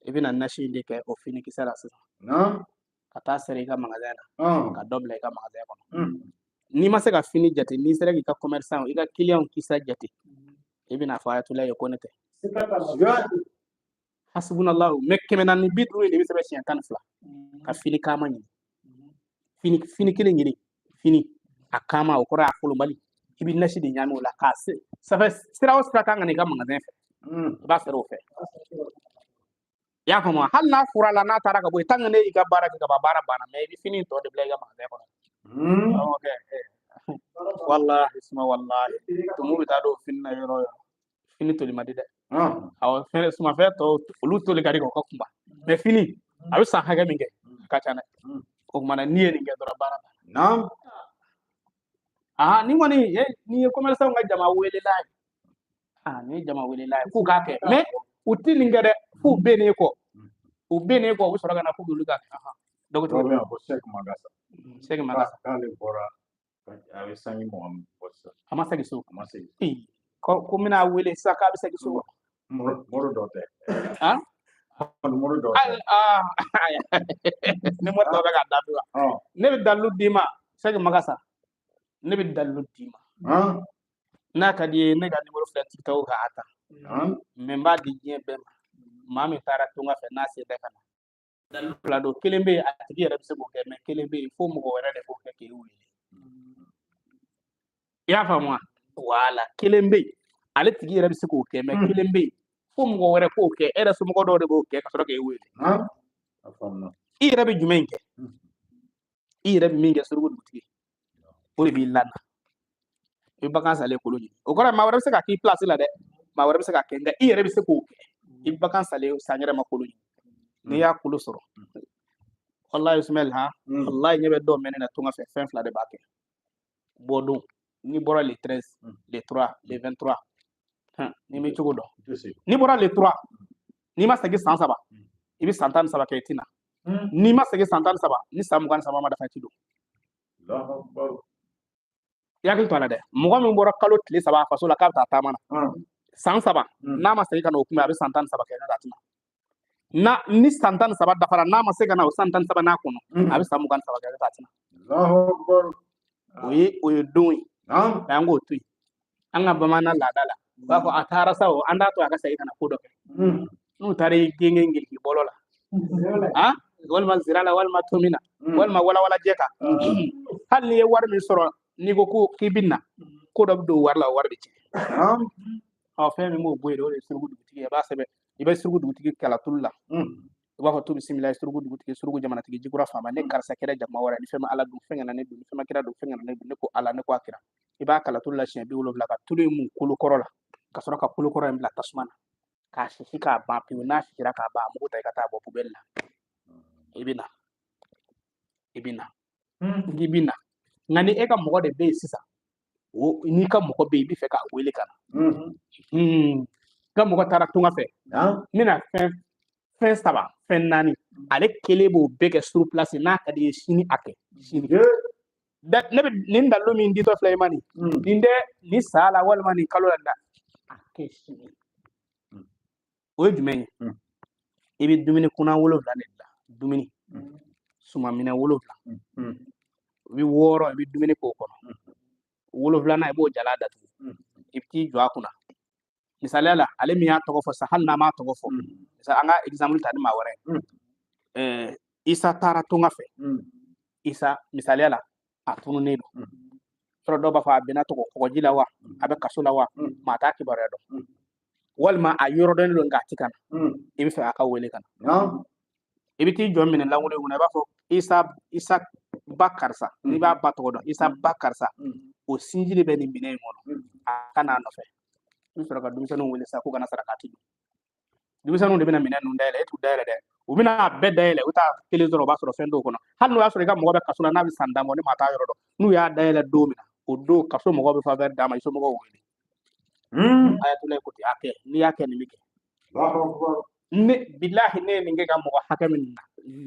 ibi na nashi de ke o fini ki sala sa kata sere ga magasin ka double ga magasin ko ni ma se ka fini jate ni sere ka commerçant i ka client ki sa jate ibina fa ayatullah yakonete hasbunallahu mekke menan ni bidru ni be sebe tan fla ka fini kama ni fini kile ngiri fini akama okora akulu mali ibi nashi di nyami wala ka se ça fait sira o sira kan ni ga magasin fe ba sero fe ya ko ma hal na fura la na tara ka boy tangane i ga bara ka ba bara bana me ibi fini to de blega magasin ko okay wallahi isma wallahi to mu bita do finna yoro fini to limadi de aw fere suma fe to lu to le gari ko kumba me fini awi sa haga minge ka chana ko mana niye ni ngedora bara nam ni woni ni commerçant nga jama wele lay ni jama wele lay ku ka ke me uti ni ngede fu bene ko wi soro na fu dulu ga dogo to me ko sek magasa kale bora awe sangi mo bossa amasa giso ko mina wele saka bi sagiso moro dote moro dote ne mo to ga dadu ne bi dalu dima sagi magasa ne bi dalu dima na ka di ne ga numero flat to ga ata memba di je be mami tara tunga fe na se de kana dalu plado kelembe atigi rebe se bo ke me kelembe fo mo go wera de bo ke wele ya famwa wala kelembe ale tigi yɛrɛ bɛ se k'o kɛ mais kelembe fo mɔgɔ wɛrɛ k'o kɛ e yɛrɛ somɔgɔ dɔw de b'o kɛ ka sɔrɔ k'e wele i yɛrɛ bɛ jumɛn kɛ i yɛrɛ bɛ min kɛ suruku dugutigi o de b'i lana i bɛ bagan salen kolo ɲini o kɔrɔ maa wɛrɛ bɛ se ka k'i place la dɛ maa wɛrɛ bɛ se ka kɛ nka i yɛrɛ bɛ se k'o kɛ i bɛ bagan salen san yɛrɛ ma kolo ɲini n'i y'a kolo sɔrɔ wallahi Ismail wallahi ɲɛ bɛ dɔw mɛnɛ na tunga fɛ fɛn fila de b'a kɛ bɔ don ni bɔra le 13 le 3 le 23 ni me cogo dɔn ni bɔra le 3 ni ma segin san 7 i bɛ san 17 kɛ i tina ni ma segin san 17 ni san 23 ma dafa ci don i hakili to a la dɛ mɔgɔ min bɔra kalo tile 3 a faso la k'a bɛ taa taama na san 7 n'a ma segin ka na o kunbɛn a bɛ san 17 kɛ ne da tina ni san 17 dafara n'a ma se ka na o san 17 n'a kɔnɔ a bɛ san 27 kɛ ne da tina o ye don ye an k'o to yen an ka bamanan laada la u b'a fɔ a taara sa o an t'a to a ka segin ka na ko dɔ kɛ n'u taara i genge ngiliki bɔlɔ la walima zira la walima tomina walima walawala jɛ kan hali n'i ye wari min sɔrɔ n'i ko k'i bɛ na ko dɔ bɛ don wari la o wari bɛ tiɲɛ fɛn min b'o bɔ yen o de ye suruku dugutigi ye i b'a sɛbɛn i bɛ suruku dugutigi kala tulu la i b'a fɔ to bisimila suruku dugutigi suruku jamanatigi jikura faama ne karisa kɛra jama wɛrɛ ni fɛn ma ala dun fɛn kana ne dun ni fɛn ma kira dun fɛn kana ne dun ne ko ala ne ko a kira i b'a kala tulu la siɲɛ 70 ka tulu in mun kolo kɔrɔ la ka sɔrɔ ka kolo kɔrɔ in bila tasuma na k'a sisi k'a ban pewu n'a sisira k'a ban a mugu ta i ka taa bɔ poubelle la i bɛ na nka ni e ka mɔgɔ de bɛ yen sisan n'i ka mɔgɔ bɛ yen i bɛ fɛ k'a wele ka na ka mɔgɔ taara tunga fɛ n bɛna fɛn 3 fɛn 4 ale kelen b'o bɛɛ kɛ sur place n'a ka di ye sini a kɛ sini da ne nin dallu min dito flaymani dinde ni sala wal mani kalo da akeshi o jumeni ibi dumini kuna wolo la dumini suma mina wolo la wi woro ibi dumini ko kono wolo la na ibo jala datu ibti jwa kuna misali ala ale mi ya togo fo sahal na ma togo fo misali anga example tani ma wore isa tara tunga fe isa misali ala atunu nedo tro do ba fa bina to ko jila wa abe kasula wa mata ki baredo walma a yoro den lo ngati kan ibi fa aka wele kan ibi ti jom min la wole ngona ba fo isa bakarsa ni ba bato do isa bakarsa o sinjili be ni bine ngono kana no fe ni sura ka dum sanu wele sa ko gana sarakati dum sanu de bina min nu ndele etu dele de ubina bedele uta kilizoro ba soro fendo kono hanno ya soro ga mo be kasula na bi sanda mo ni mata yoro do nu ya dele do mina o do kaso mo be fa ver dama iso mo go wele ayatulay ko ti ake ni yake ni mike ne billahi ne ninge ga mo haka min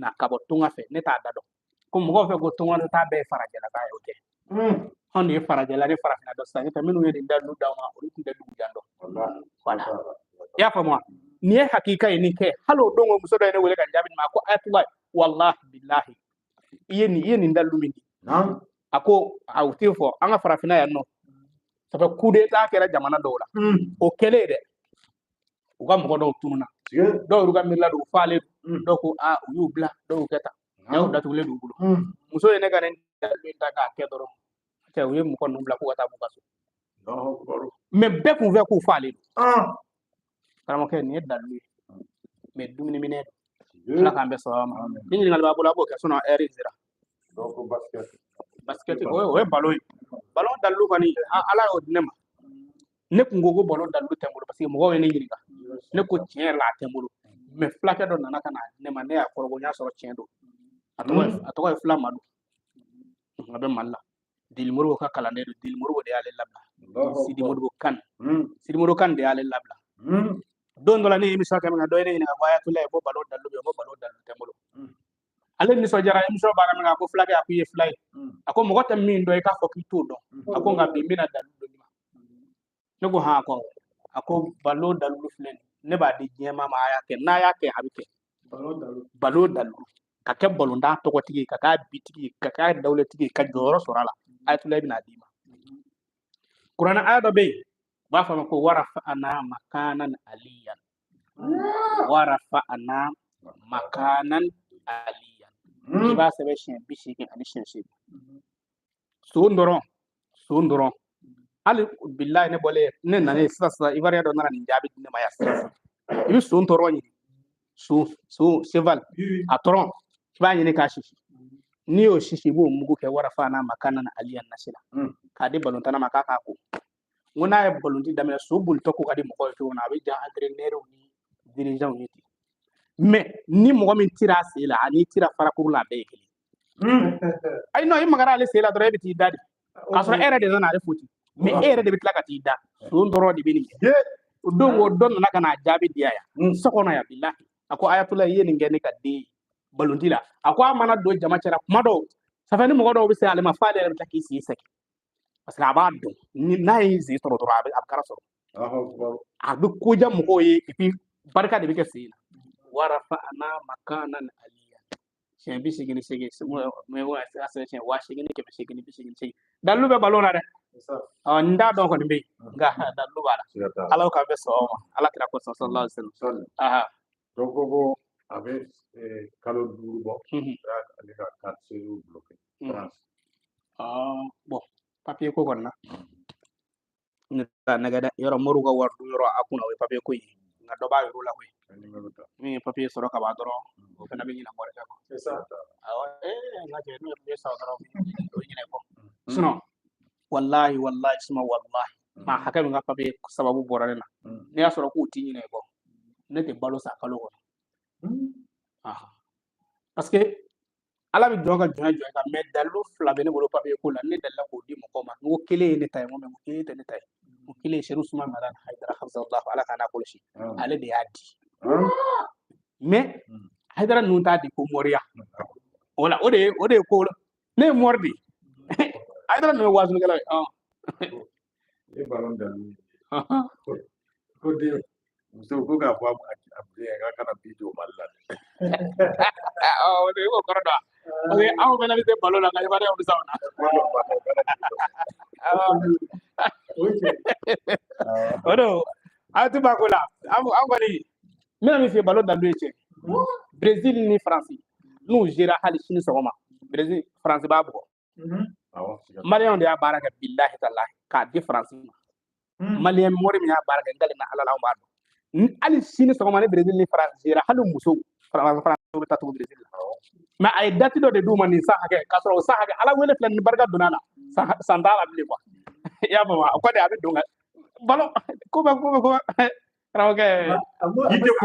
na kabo tunga fe ne ta dado ko mo fe go tunga ta be faraje la ba yote on e faraje la ne farafina do sa ni ta minu yedi dalu dawma o ri tinda dugu jando wala ya fa mo ni hakika ni ke halo dongo muso do ne wele kan jabin ma ko ayatullah wallahi billahi yeni dalu min ako awti fo anga farafina ya no sabe kude ta kera jamana dawla o kele de uga mo do tununa do ruga milla do faale do ko uyu bla do keta yaw datu le do bulo muso ene ganen dalu ta ka ke doro te uyu mo kon bla ko ta bu kaso me be ku ve ku faale kala mo ke ni dalu me dumini mine la kambe so ma ni ngal ba bula bo ke sono eri zira do ko basket o ballon dalu kani ala o dinema ne kungogo ballon dalu tembulo parce que mo wone ngiringa ne ko tien la tembulo me flake do nana kana ne ma ne akoro nya soro tien do atoy flama do ngabe malla dil moro ka kala ne do dil moro de ale labla sidi moro kan de ale labla don dola ne mi saka mi do ne ni ga waya to le bo ballon dalu tembulo ale ni so jara emission bara mi ko flage akuye fly ako mo gotam min do e ka foki todo ako ngabe mina dalu do ne ko ha ko ako balo dalu flen ne ba de jema ma ya ke na ya ke habike balo dalu ka ke balo nda to ko tigi ka bitigi ka dawle tigi ka joro sorala ayatullah ibn adima qur'an ayado be ba fa ko warafa ana makanan aliyan warafa ana makanan aliyan ba se be shen bishiki ani shen shi so ndoro ali billahi ne bole ne nane sasa ivaria do nana njabi ne maya sasa ibi so ndoro ni so cheval atron ba ni kashi ni o shishi bo mugu ke warafa na makana na aliyan nasila kadi balontana makaka ko wona e balonti damela so bul to ko kadi mo ko to na be ja entraîneur ni dirigeant ni mais ni mo min tira sela ani tira fara pour la be kili ay no magara le sela do rebiti dadi kasro era de zana re foti mais era de bitla kati da so ndoro di bini do wo don na kana jabi dia ya sokono ya billahi ako ayatullah yeni ngene kaddi balontila ako amana do jama cera mado safani mo godo bi se ale ma faale re taki si sek parce que abado ni nay zi toro ab karaso abu ko jam ko yi puis barka de bi ke sina warafa'na makanan aliyan shen bi sigini sigi me wa asa shen wa sigini ke sigini bi sigini sigi dalu be balona de nda don ko be ga dalu bala ala ka be so ala kira ko sallallahu alaihi wasallam donc avec kalo duru bo ya ali ka katsu bloqué France bon papier ko gonna ni nagada yoro moru go wardu yoro akuna we papier ko yi na do ba yoro la ko mi papier soro ka ba doro o fena bi na more ko c'est ça na je no be sa doro do ni ne ko suno wallahi suma wallahi ma haka mi papier sababu borane na ne ya soro ko tinyi ne ko ne te balo sa kalo ko parce que ala bi joga joga ka me dalu fla bene bolo papier ko la ne dalla ko di mo ko ma no kele ne tay mo me kele te ne tay mo kele sheru suma madan haidara hafzallahu ala kana ko shi ale de yadi mais haidara nun ta di ko moria wala ode ko ne mordi Haidara no wazul kala e balon da ko de so ko ga fa abde ga kana video balla o de ko kordo o de aw bena bi balon la ga bare o sauna odo atu bakola am bani mina mi fi balon da dueche Brésil ni France nous gérons hali chini sogoma Brésil France ba bo Malien de baraka billahi tallahi ka différence Malien mori mi baraka ngal na halala o bado ali chini sogoma ni Brésil ni France gérons halu muso France be tatu Brésil ma ay dati do de duma ni sa hage kasro sa hage ala wele flan ni barka dunana sandala bi quoi ya ba ko de abi dunga balo ko rawoke yite ko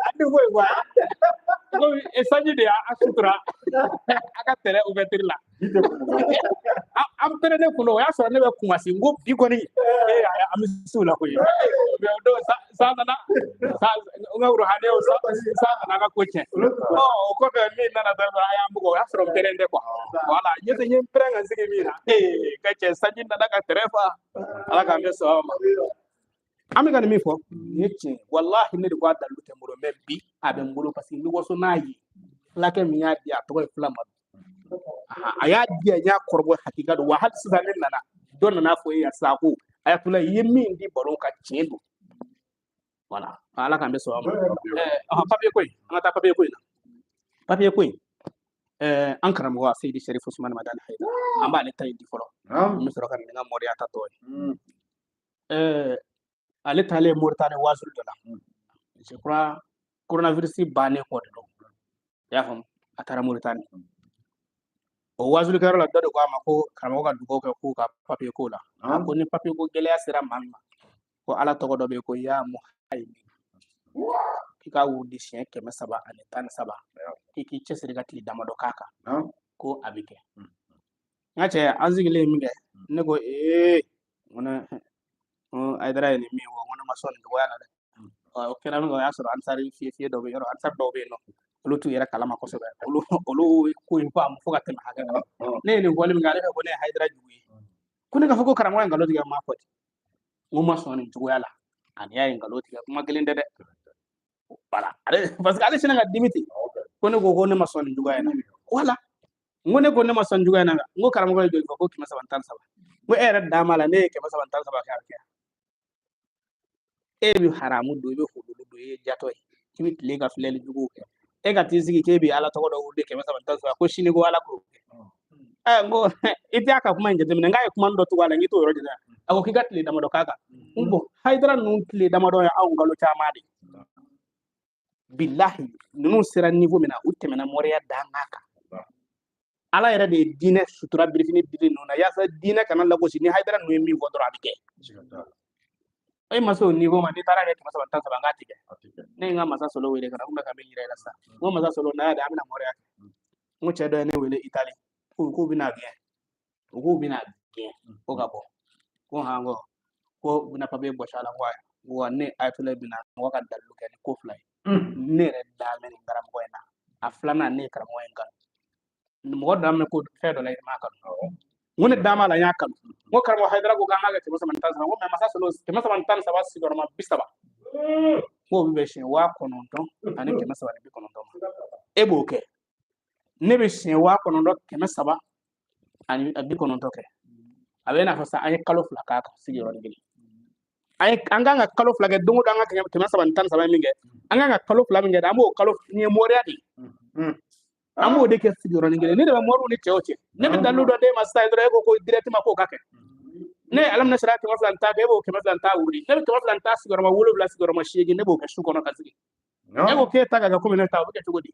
adu boy wa ko esaji de asutra aka tere ouverture la yite ko am tere de kuno ya so ne be kumasi ngo bi ko ni am sula ko yi do sa na nga uru hade o sa na ga ko chen ko be mi na da ya mbugo ya so tere de ko wala yete nyem prenga sigi mi na ka che saji na daga terefa ala ka me so ami ga mi fo yeche wallahi ne ko dalu te muro me bi abe mbulo pasi ni woso nayi la ke mi ya dia to e flama aya dia nya korbo hakika do wa hal sidanin nana don na fo ya sako aya tula yemi ndi boron ka chendo wala ala ka me so papier koy ngata papier koy na papier koy an karam wa Seydi Sharif Ousmane Madani Haydara amba le tay di folo mi so kan nga mori ata to ale tale Mauritanie wazul dola je crois coronavirus bane ko do ya fam atara Mauritanie o wazul karo la do ko amako karamo ga dugo ko ka papier ko la ko ni papier ko gele asira mamma ko ala to do be ko ya muhaymi kika wudi shen keme saba ane tan saba kiki chesiri gati damado kaka ko abike ngache anzigile minge nego ona Haidara ni mi wo ngona mason do yana de o kera ngo asoro ansari fi do be yoro ansar do be no lutu yera kalama ko sobe olu ko impa am fuga tan haga ne ni golim ngale ko ne Haidara juwi kuni ka fuko karamo ngalo diga ma ko ngo mason jugo yala an yayi ngalo diga kuma gelinde de wala parce que ale sina nga dimiti kone go ne mason juga yana wala ngone go ne mason juga yana ngo karamo go jol ko kima sabantan saba ngo era damala ne ke sabantan saba ka e bi haramu do be hudu do e jato kimi lega flele jugo e ga tizigi ke bi ala to do wude ke sabantan saba ko shini go ala ko ngo iti aka kuma nje demne ngai kuma ndo to wala ngito roje da ako kigatli damado kaka ngo Haidara nun tli damado ya aw ngalo chamade billahi nunu sera niveau mena utemena moria dangaka ala era de dine sutura brifini dile nona ya sa dine kana lago sini Haidara no mi vodro abike ay maso niveau ma ni tara ke masa bantan sabanga tike ne nga masa solo wele kana umba kambe yira la sa mo masa solo na da amina moria mo chedo ne wele Italy ko bina bien o gabo ko hango ko bina pabe bo shala wa ne aytule bina waka dalu ke ko fly ne re da men ngaram ko na aflana ne karam ko engal mo da me ko fedo lay ma kan ngone dama la yakal mo karamo Haidara ko ganga ke masa mantan sa mo me masa solo ke masa mantan sa wasi do ma bisaba mo be shin wa kononton ani ke masa wani bi kononton ebo ke ne be shin wa kononton ke masa ba ani abi kononton ke abena fa sa ay kalo flaka ka sigi woni gili ay anganga kalo flage dungu danga ke masa bantan sa ba minge anganga kalo flage minge amo kalo ni moriadi amo de ke sigi woni gili ne de moru ni cheoche ne be dalu do de masa Haidara ko directement ko kake ne alam na sharati masalan ta ke bo ke masalan ta wuri ne ke masalan ta sigi ma wulu bla sigi ma shege ne bo ke shuko no ka sigi ne ko ke taga ga ko ne ta bo ke tugodi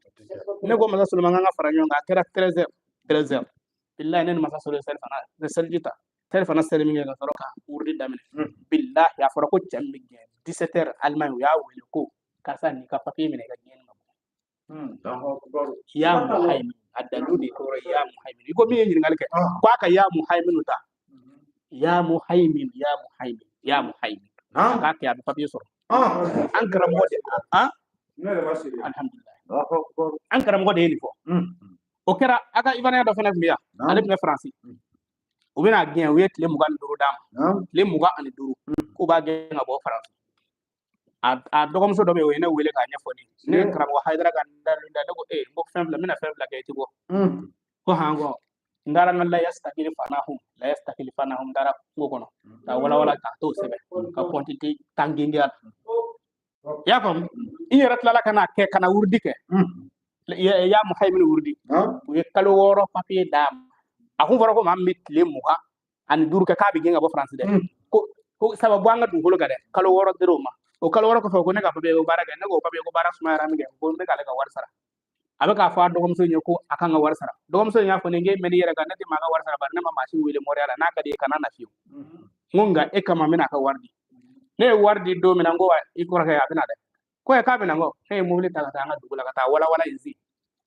ne go masa sulma nganga faranyo nga kera 13h billahi ne masa solo selfana ne seljita telefona sere mi ngega soroka urdi damine billahi ya fara ko jammi ge 17h alman ya wele ko kasa ni ka papi mi ne ga gen ya muhaimin adaludi ko ya muhaimin ko mi ngi ngalke ko aka ya muhaimin ta ya muhaimin ka ke abi papi soro an karam gode ne ba shi alhamdulillah an karam gode ni fo o kɛra a ka ivanaya dɔ fɛnɛ tun bɛ yan ale tun bɛ faransi u bɛna gɛn u ye tile 25 d'a ma tile 25 k'u b'a gɛn ka bɔ faransi a dɔgɔmuso dɔ bɛ yen o ye ne wele k'a ɲɛfɔ ne ye karamɔgɔ Hayidara ka dalu da ne ko n ko fɛn fila n bɛna fɛn fila kɛ i tɛ bɔ ko han ko n taara n ka layastakili fanahum n taara kungo kɔnɔ ka walawala k'a t'o sɛbɛn ka quantité tangendiya i y'a faamu i yɛrɛ tilala ka n'a kɛ ka na wurudi kɛ ya Muhaymin wurudi u ye kalo 6 papier d'a ma a kun fɔra ko maa min bɛ tile 25 kɛ k'a bɛ gɛn ka bɔ faransi dɛ ko sababu an ka dugukolo kan dɛ kalo 6 dir'o ma o kalo 6 kɔfɛ ko ne ka papier ko baara kɛ ne ko papier ko baara sumayara min kɛ ko ne k'ale ka wari sara a bɛ k'a fɔ a dɔgɔmuso ye ko a kan ka wari sara dɔgɔmuso y'a fɔ ne ye mɛn yɛrɛ kan ne tɛ maa ka wari sara bari ne ma maasi wele Montréal la n'a ka di ye kana na fiyewu n ko nka e kama n bɛna a ka wari di ne ye wari di don min na n ko i kɔrɔkɛ a bɛna dɛ ko k'a bɛna n ko ne ye mobili ta ka taa an ka dugu la ka taa walawala in si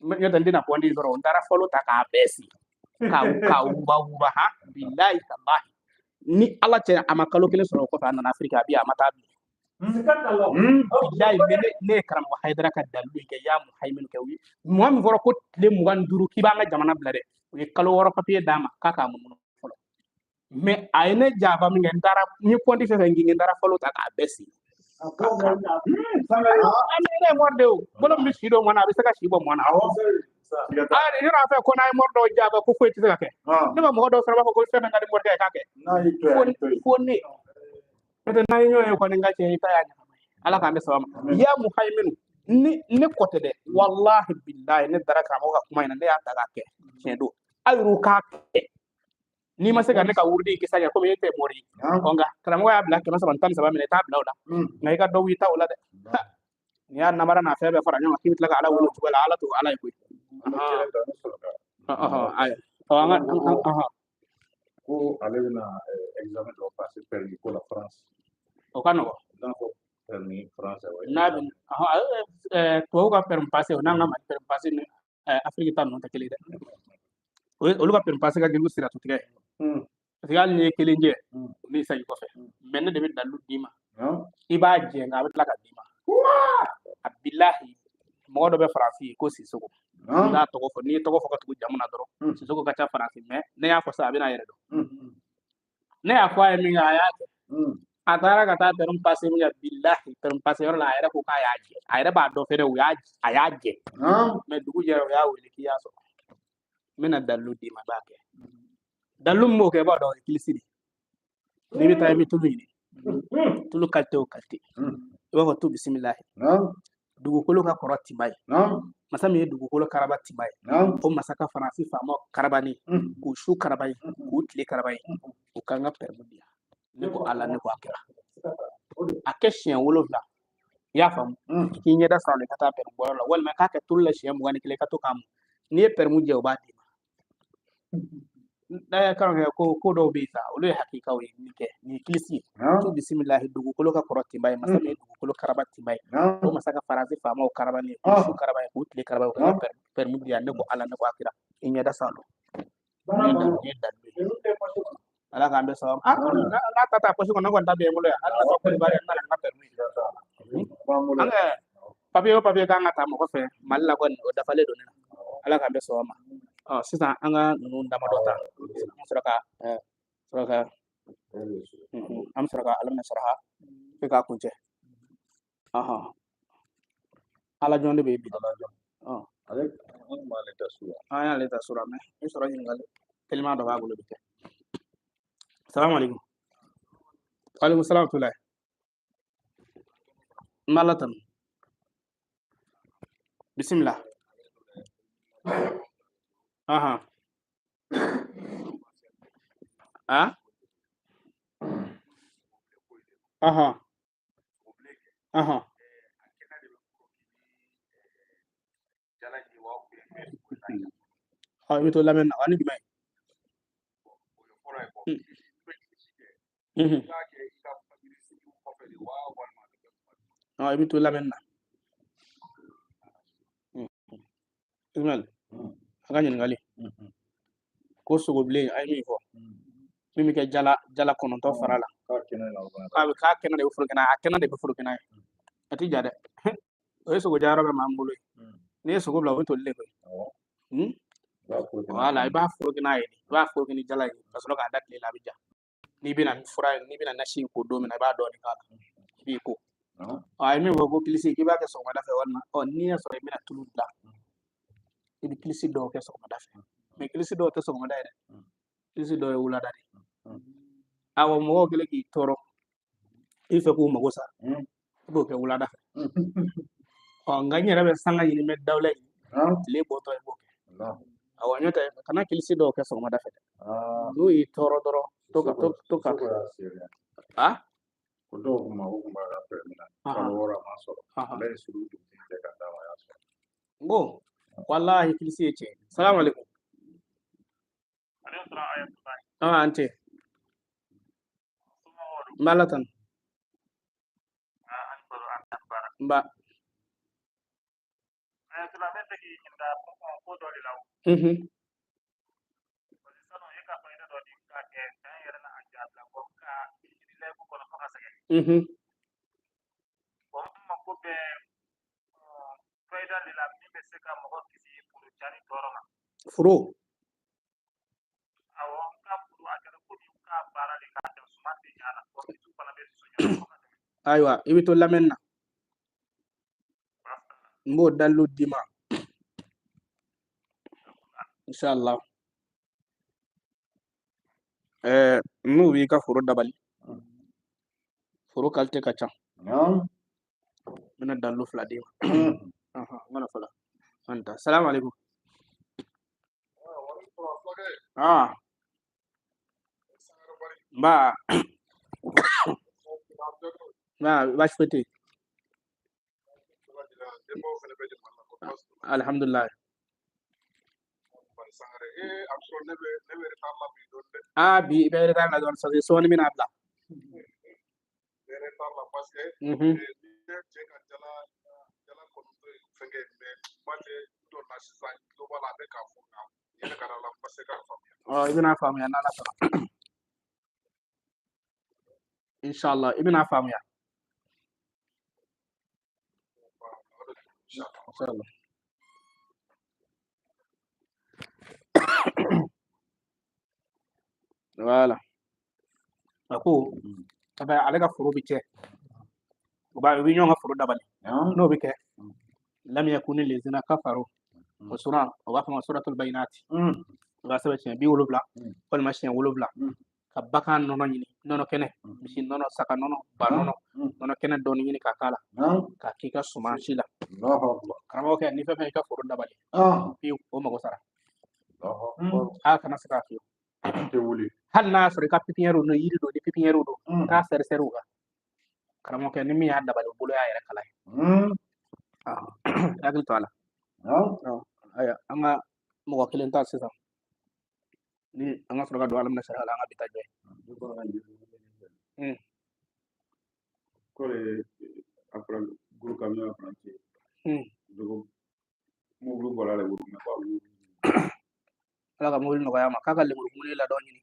n'o tɛ n tɛna pɔndi sɔrɔ n taara fɔlɔ ta k'a bɛɛ si ka wuba ha bilahi tallahi ni ala cɛ a ma kalo 1 sɔrɔ o kɔfɛ a nana Afiriki a bi a ma taa bi bilahi ne ye karamɔgɔ Hayidara ka dalu kɛ ya Muhaymin kɛ mɔgɔ min fɔra ko tile 25 k'i b'an ka jamana bila dɛ u ye kalo 6 papier d'a ma k'a k'a munumunu fɔlɔ mais a ye ne jaabi min kɛ n ye pɔndi fɛn fɛn gingin n taara fɔlɔ ta k'a bɛɛ si ne ye mɔri de o bolo min bɛ si dɔ mɔna a bɛ se ka si bɔ mɔna ne y'a fɛ ko n'a ye mɔri dɔw jaabi ko foyi tɛ se ka kɛ ne ma mɔgɔ dɔw fana b'a fɔ ko fɛn min ka di mɔrikɛ ye k'a kɛ fo ne n'o tɛ n'a ye ɲɔgɔn ye kɔni n ka cɛ i ta y'a ɲagama ala k'an bɛ sababa ya Muhaymin ne kɔ tɛ dɛ wallahi billahi ne dara karamɔgɔ ka kuma in na ne y'a ta k'a kɛ tiɲɛ don aw y'u k'a kɛ n'i ma se ka ne ka wurudi kisa kɛ komi e tɛ mɔri nka karamɔgɔ y'a bila 113 minɛ i t'a bila o la nka i ka dɔ w'i ta o la dɛ n'i y'a namara n'a fɛn bɛɛ fara ɲɔgɔn kan k'i bɛ tila ka ala wele o cogo la ala to ala ye koyi ko ale bɛna examen dɔ passer permis ko la France o ka nɔgɔn permis français n'a bɛ tubabu ka permis passer o n'an ka Mali permis passer ni Afiriki ta ninnu tɛ kelen dɛ olu ka permis passer ka gɛlɛn sira tutigɛ parce que hali n'i ye kelen jɛ ne sayi kɔfɛ mais ne de bɛ dalu d'i ma i b'a jɛ nka a bɛ tila ka d'i ma a bilahi mɔgɔ dɔ bɛ faransi ko Sisoko n b'a tɔgɔ fɔ n'i ye tɔgɔ fɔ ka tugu jamu na dɔrɔn Sisoko ka ca faransi mais ne y'a fɔ sa a bɛna yɛrɛ dɔn ne y'a fɔ a ye min kɛ a y'a kɛ a taara ka taa permis passer min kɛ bilahi permis passer yɔrɔ la a yɛrɛ ko k'a y'a jɛ a yɛrɛ b'a dɔn fɛnɛ a y'a jɛ mais dugu jɛra o y'a wele k'i y'a sɔrɔ n bɛna dalu d'i ma i b'a kɛ dalu min b'o kɛ i b'a dɔn o ye kilisi de n'i bɛ taa i bɛ tulu ɲini tulu qualité o qualité i b'a fɔ tu bisimilahi dugukolo ka kɔrɔ Timba ye masa min ye dugukolo karaba Timba ye o masa ka faransi faama karabani k'u su karaba ye k'u tile karaba ye u kan ka permis di yan ne ko ala ne ko a kɛra a kɛ siɲɛ 7 i y'a faamu k'i ɲɛda sɔrɔ i ka taa permis bɔyɔrɔ la walima k'a kɛ tulu la siɲɛ 21 i ka to k'a mun n'i ye permis jɛ o b'a d'i ma karamɔgɔ ko dɔw bɛ yen sa olu ye hakikaw ye nin kɛ nin kilisi tu bisimilahi dugukolo ka kɔrɔ Timba ye masa min ye dugukolo karaba Timba ye o masa ka faransi faamaw karabani k'u su karaba ye k'u tile karaba ye u ka permis di yan ne ko ala ne ko a kɛra i ɲɛda sɔrɔ ne dalu ala k'an bɛ sababa n'a ta taa posi kɔnɔ ne kɔni ta bɛ n bolo yan hali n'a fɔ Côte d'Ivoire n nana n ka permis an kɛ papier o papier k'an ka ta mɔgɔ fɛ Mali la kɔni o dafalen don ne na ala k'an bɛ sababa sisan an ka ninnu damadɔ ta an bɛ sɔrɔ ka alamina saraha f'i k'a kuncɛ ala jɔn de bɛ bi an y'ale ta sura mɛ i sɔrɔ ɲininkali telima dɔ b'a bolo bi kɛ salamu alaikum waalaikum salam tula n b'a la tanu bisimila i bɛ to lamɛn na ani jumɛn i bɛ to lamɛn na Ismail a ka ɲininkali ko sogobilen a ye min fɔ min bɛ kɛ jala 9 fara la k'a kɛnɛ de bɛ foro kɛnɛ a kɛnɛ de bɛ foro kɛnɛ a tɛ ja dɛ o ye sogo jayɔrɔ bɛ maa min bolo ye n'i ye sogo bila o bɛ toli de koyi wala iba foroki na yi iba foroki ni jala yi kasoro ka dakle la bija ni bina fura ni bina nashi ko do mina ba do ni kala bi ko ay mi wo ko kilisi ki ba ke so ma dafa wala ni ya so mina tulu la ibi kilisi do ke so ma dafa me kilisi do ke so ma dai kilisi do e wula dadi awo mo kele ki toro ife ko mago sa bo ke wula dafa nganya rabe sanga yini me dawla le boto e bo awo nyota kana kilisi do ke so ma dafa do i toro doro to ka kudo kuma ga permina kalora maso le suru du tinte ka dawa ya so go wallahi kilisi yace assalamu alaikum ante malatan ba furo aywa ibi to lamenna mbo dallu dima inshallah nu wi ka furo dabali furo kalte kacha mina dallu fla dima ngana fala anta assalamu alaikum ba bash fete alhamdulillah bi be re la don so ni mina abla ibina famu ya nala sala inshallah ibina famu ya inshallah wala ako aba alega furu biche ba wi nyonga furu dabali no bike lam yakun lizina kafaru wasura wa fa suratul bayinat ga sabe chen bi wolobla wal machin wolobla ka bakan nono nyini nono kene misi nono saka nono ba nono kene don nyini ka kala ka kika suma shila karamo ke ni fe ka furu dabali bi o mago sara kana saka fi te wuli hal na afrika pipinyeru no yiri do di pipinyeru do ka ser seruga karamo ke ni mi ya dabali bulo ya yere kala agil tala aya anga mo kilen ta sisa ni anga sura do alam na sala anga bitaje kole après groupe camion apprenti do mo groupe wala le groupe na ba ala ka mo no yama kaka le murmuri la do nyini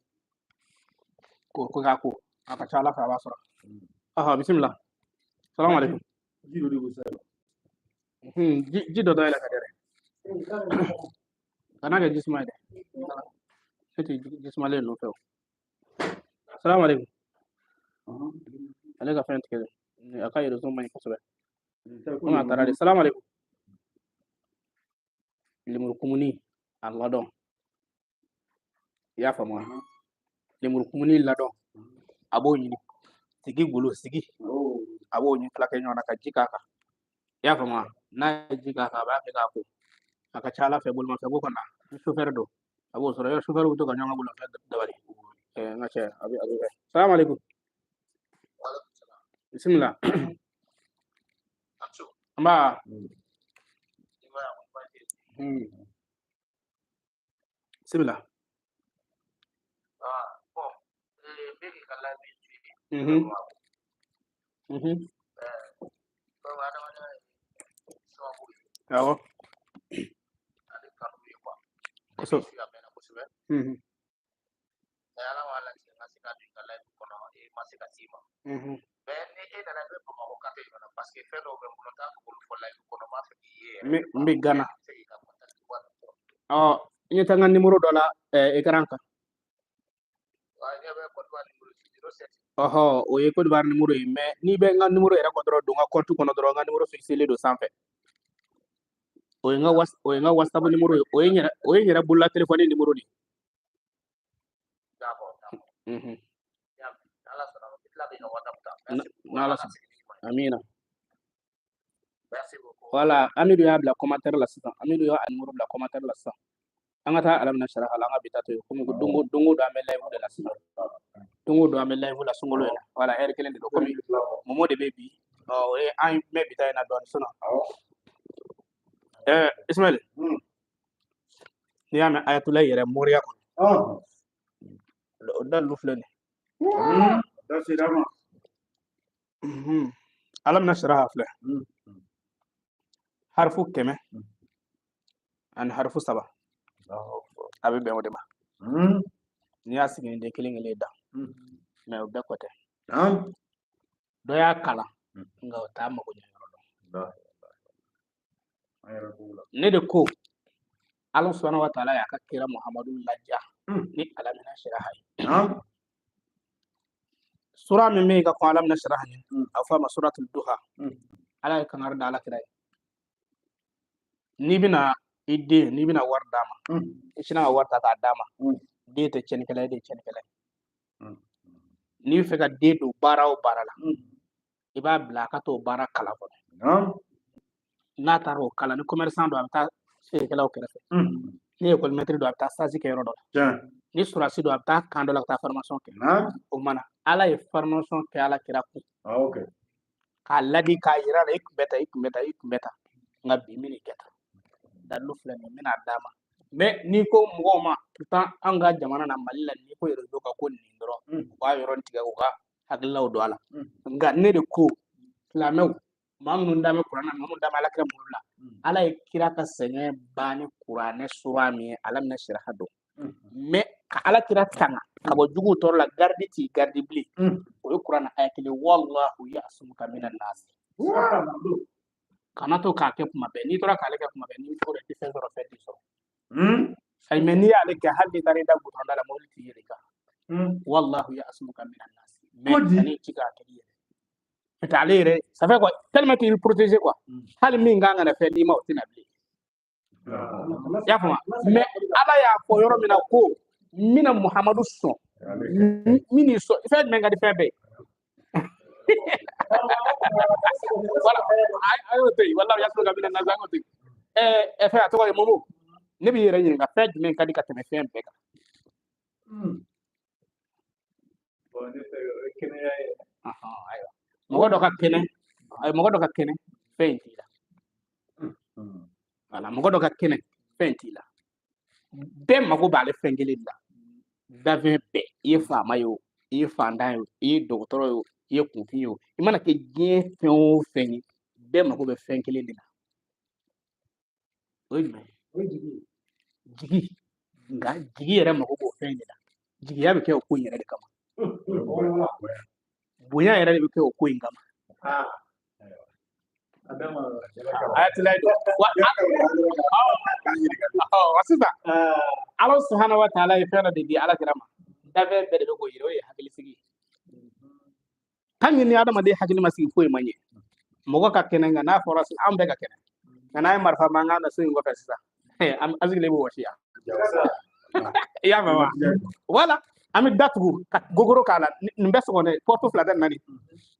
ko ga ko aka chala fa basura bismillah assalamu alaikum jido di busala jido do ila kadere kana ga jisma de seti jisma le no few assalamu alaikum alega fent kede ni aka yero so mani kasobe kuma tarare assalamu alaikum limur kumuni Allah don ya fama limur kumuni la don abo nyini sigi gulo sigi abo nyi klake nyona ka jikaka ya fama na jikaka ba ke ka ko aka chala fe bulma fe ko na chauffeur do abo sura yo chauffeur to ka nyonga bulo fe dabali ngache abi assalamu alaikum bismillah amba bismillah begi kala yawo so ala wala ngasika dikala kono masika sima bene dala be ko ko kate no parce que fedo be mulota ko fo la ko no ma fe mbi gana Ini tangan numero dola ekran kan. O ye Côte d'Ivoire numero yi mais ni be nga numero era ko doro dunga compte kono doro nga numero fixé le do sanfé. O ye nga WhatsApp numero yi o ye nyera bulla téléphone numero ni. Amina. Voilà, Amidou ya bla commentaire la sisan. Amidou ya numéro bla commentaire la sisan. Angata alam na shara hala nga bitato yo comme dungo do amel live de la sisan. Dungo do amel live la sungolo ya. Voilà, er kelen de comme momo de baby. Oh, ay me bitay na don sona. Ismail. Ni ame ayatullah yere moria ko. Dal lu flene. Da shi dama. Alam na shara hafle. Harfu keme. An harfu saba. Abi be modema. Ni asigi de killing leda. Me obe kote. Do ya kala nga ta ma ko nyoro ne de ko Allah subhanahu wa ta'ala ya ka kira Muhammadu lajja ni alamina shiraha sura min me ka ko alamina shiraha ni afa ma suratul duha ala ka ngar dala kira ni bina ide ni bina war dama ishina war ta dama de te chen kala ni fe ka de do bara o barala iba bla ka to bara kala ko na taro kala ni commerçant do amta se kala o kerafe ni école maître do amta sasi ke rodo ni surasi do amta kando la ta formation ke o mana ala e formation ke ala kira ku okay kala di ka yira ik beta ngabi mini keta dalu flani mina dama mais ni ko ngoma pourtant anga jamana na malila ni ko yero do ka ko ni ndoro wa yoron tiga ko ka haglaw do ala nga ne de ko lamew mamnu ndame qur'ana mamu ndame ala kira mulla ala kira ka senye bani qur'ane sura mi alam na shiraha do mais ka ala kira tanga ka bo jugu tor la gardi bli ko qur'ana ayakili wallahu ya'sumuka minan nas kana to ka ke kuma be ni tora ka le kuma be ni ko de sen do feti so ay meni ale ka halli tare da gutan da mawliti yirika wallahu ya'sumuka minan nas mais ani tiga kidi Talere, ça fait quoi? Tellement qu'il protège quoi. Hal minganga na fait lima otina bli. Ya fama. Mais ala ya ko yoro mina ko mina Muhammadu son. Mini so fait menga di febe. Voilà. Ayo te wallahi yaso ga mina nazango te. Fait atoko ye momo. Ne bi yere nga fait men kadi ka teme fe mpeka. Bon, ne fait kene ya. Ayo. Mogo do ka kene fenti la ala mogo do ka kene fenti la be mago bale fengele la dave be ye fama yo ye fanda yo ye docteur yo ye kunfi yo imana ke je fen fengi be mago be fengele la jigi yere mago bo fengele la jigi ya be ke ko yere de kama bunya yere be ke ko ingama Adama atla wasita Allah subhanahu wa ta'ala ya fara de ala kirama dave be de ko yiro ya hakili sigi tangi ni adama de hakili masigi ko manye mogo ka kenanga na foras am be ka kenen kana marfa manga na singo pesa am azile bo wasiya ya mama wala ami datugu gogoro kala nimbe seconde porto fladen nani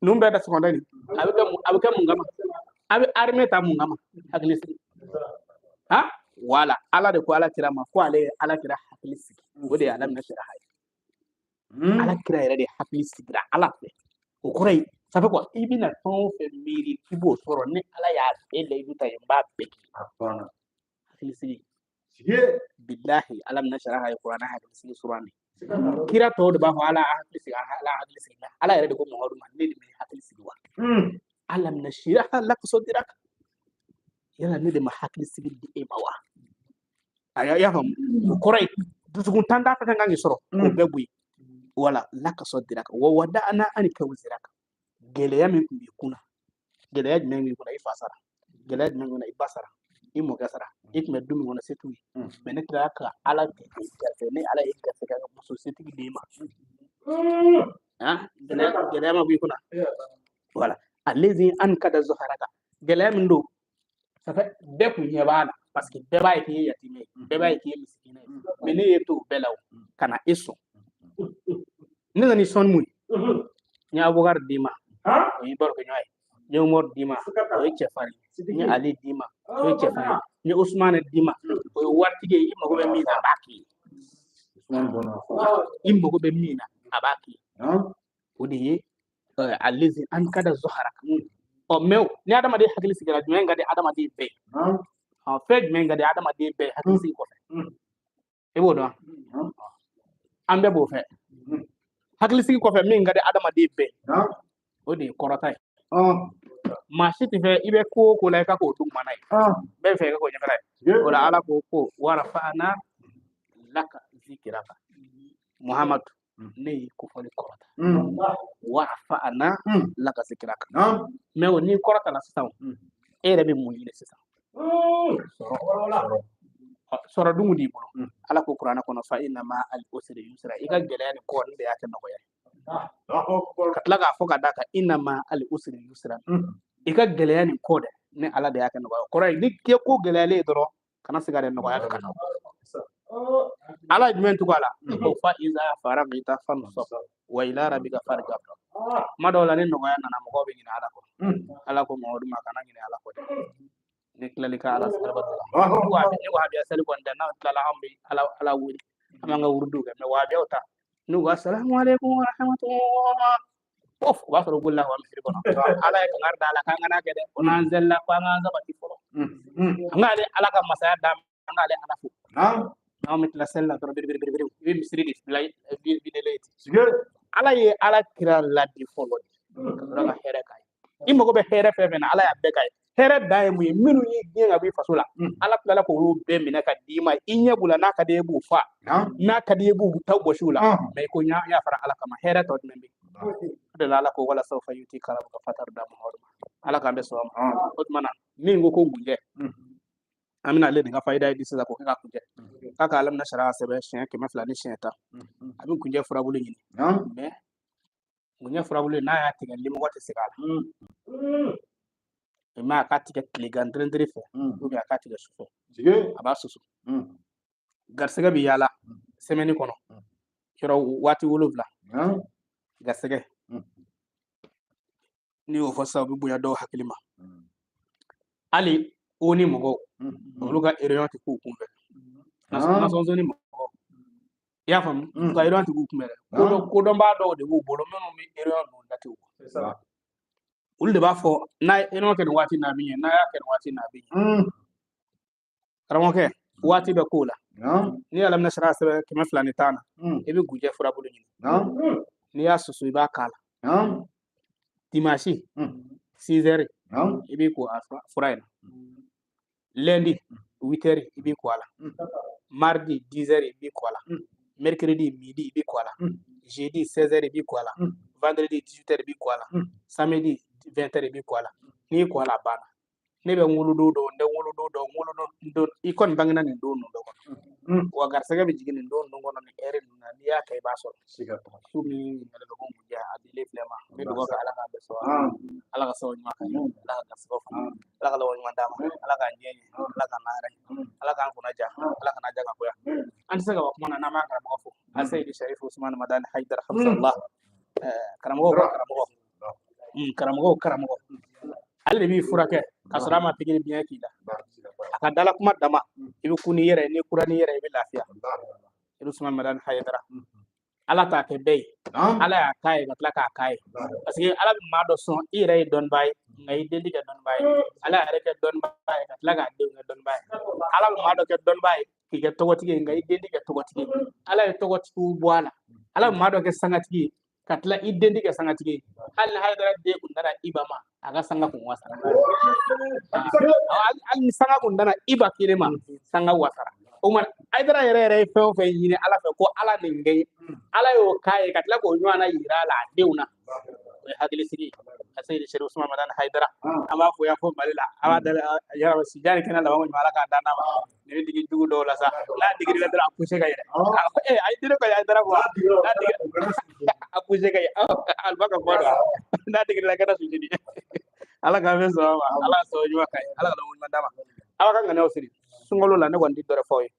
numbe da seconde ni abuke mungama abi arme ta mungama haglisi ha wala ala de ko ala kira ma ko ala kira haglisi wode alam na shira hay ala kira yere de haglisi gra ala fe o kurai sabe ko ibina ton fe miri kibo soro ne ala ya ele duta yamba beki apana haglisi billahi alam na shira hay qur'ana haglisi surani kira to ba fa ala haglisi ala yere de ko mo man ne mi haglisi wa alam na shira lak sodirak yala ne de ma haglisi di e bawa ya fam koray dusugun tanda ta ngangi soro ko begui wala lak sodirak wa wada'na anika wuziraka gele ya min bi kuna gele ya min kuna ifasara gele ya min kuna ibasara imo gasara ikme dumi wona setui mene traka ala ke ne ala ikka sega muso setigi dima gelema bi kuna wala allazi ankada zuharaka gelem ndo safa be ku nyebana parce que be bay ki yatime be bay ki miskine mene yeto belaw kana iso ni son muy nya bogar dima yi bor ko nyoy ñew mor dima o ci fari ni ali dima o ci fari ni Ousmane dima o wartige yi mako be mina baki Ousmane bona imbo ko be mina abaki odi alizi an kada zuharaka o mew ni adama de hakili sigara men ngade adama de be en fait men ngade adama de be hakili sig ko fe e bodo ambe bo fe hakili sig ko fe men ngade adama de be odi korotay ma shiti fe ibe ko lay ka ko tum manay be fe ko nyakala wala ala ko warafa'na laka zikraka Muhammad ne ko fali korota warafa'na laka zikraka me woni korota la saw ere be mo yile sisa soro dungu di bolo ala ko qur'ana kono fa inna ma al usri yusra iga gelani ko nde yake no goya katlaga foka daka inna ma al usri yusra iga gelani ko de ne ala de yake no goya ko ni ke ko gelale doro kana sigare no goya kana ala jmentu gala ko fa iza faragita fansab wa ila rabbika farghab madola ne no goya nana mo gobe ni ala ko mo dum kana ni ala ko de neklalika ala salaba wa ni wa biya sali gonda na tala hambi ala wuri amanga urdu ga me wa biya ta nu wa assalamu alaikum wa rahmatullah of wa faro gulla wa misri kono ala ka ngarda ala ka ngana gede onan zella ko nga zabati folo ngale ala ka masaya dam ngale ala fu na mitla sella to bir wi misri dis lay bi de late ala ye ala kira la di folo raga here kay immo go be here fe na ala ya be kay here dai mu minu yi ginga bi fasula ala kala ko ru be mina ka dima inya bula na ka de bu fa na ka de bu tawbo shula me ko nya ya fara ala kama here to membe de ala ko wala sawfa yuti kala ko fatar da mo ala ka be so ko mana ni ngo ko gunje amina le dinga faida di sa ko ka kunje kaka alam na shara sebe shen ke mafla ni shen ta abin kunje fura bulu ni me kunje fura bulu na ya tiga limo wata sigala ma ka tiga kligandre fe ko bi ka tiga sufo aba susu garsega bi yala semeni kono kiro wati wolofla garsega ni o fosa bi buya do hakilima ali oni mogo oluga eriyanti ku kumbe na sonzo ni mogo ya fam ga eriyanti ku kumbe ko do ba do de go bolo meno mi eriyan no dati wo ulde ba fo na eno ke wati na biye na ya ke wati na biye karamoke wati be kula ni alam nashra sabe kema fulani tana ebi guje fura bulu ni ni ya susu ba kala dimashi 6h ebi ko furaina lundi 8h ibi kwala mardi 10h ibi kwala mercredi midi ibi kwala jeudi 16h ibi kwala vendredi 18h ibi kwala samedi 20h ibi kwala ni kwala bana ne be ngulu do ikon bangina ni do no do wa garsega be jigini do no ngono ni ere na ni ya kay baso siga to sumi ngale do mo ja adile flema be do ga ala ga be so ala ga so nyaka ala ga so ala ga lo nyanda ala ga nyenye ala ga nare ala ga kuna ja ala ga naja ga koya an sega wa kuma na ma ga mo fo asay di sharif usman madan haidar hamdulillah karamo alle bi furake kasrama pigini biya kida akadala kuma dama ibi kuni yere ni kurani yere ibi lafiya Usman madan haydara ala ta ke bay ala ya kay gatla ka kay parce que ala ma do son ire don bay ngay dendi ke don bay ala reke don bay gatla ga de don bay ala ma do ke don bay ki ke togoti ngay dendi ke togoti ala togoti ku boala ala ma do ke sangati katla idendi ke sangati hal haydara de kundara ibama aga sanga ko wasara al sanga ko ndana iba kirema sanga wasara o man aydara yere fe yini ala fe ko ala ningay ala yo kay katla ko nyana yira la deuna e hadili sigi Sayyid Sharif Usman Madan Haidara ama fo ya fo malila ama da ya ba si jani kana da wani mala ka dana ba ne digi dugu do la sa la digi la dara ku shega ire ay dire ko ya dara ba la digi aku shega al baka ko na digi la kana su jidi ala ka fe so ba ala so juma kai ala ka woni mandama ala ka ngane osiri sungolo la ne wandi dore foy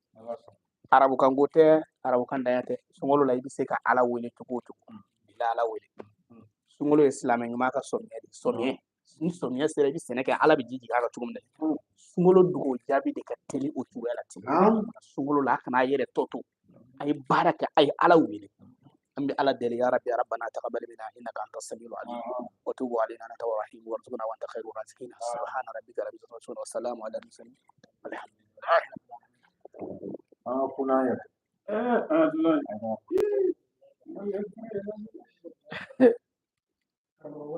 arabu kan gote arabu kan dayate sungolo la ibi se ka ala wele tuko bila ala wele sungolo islamin ma ka somye ni somye sere bi seneke ala bi jiji ka tugum de sungolo dugo jabi de ka teli o tuwela ti sungolo la kana yere toto ay baraka ay ala wele ambi ala deli ya rabbi rabbana taqabbal minna innaka antas samiul alim wa tub alaina anta rahim warzuqna wa anta khairur raziqin subhana rabbika rabbil izzati wa salamun ala al mursalin alhamdulillah kuna ya Kalau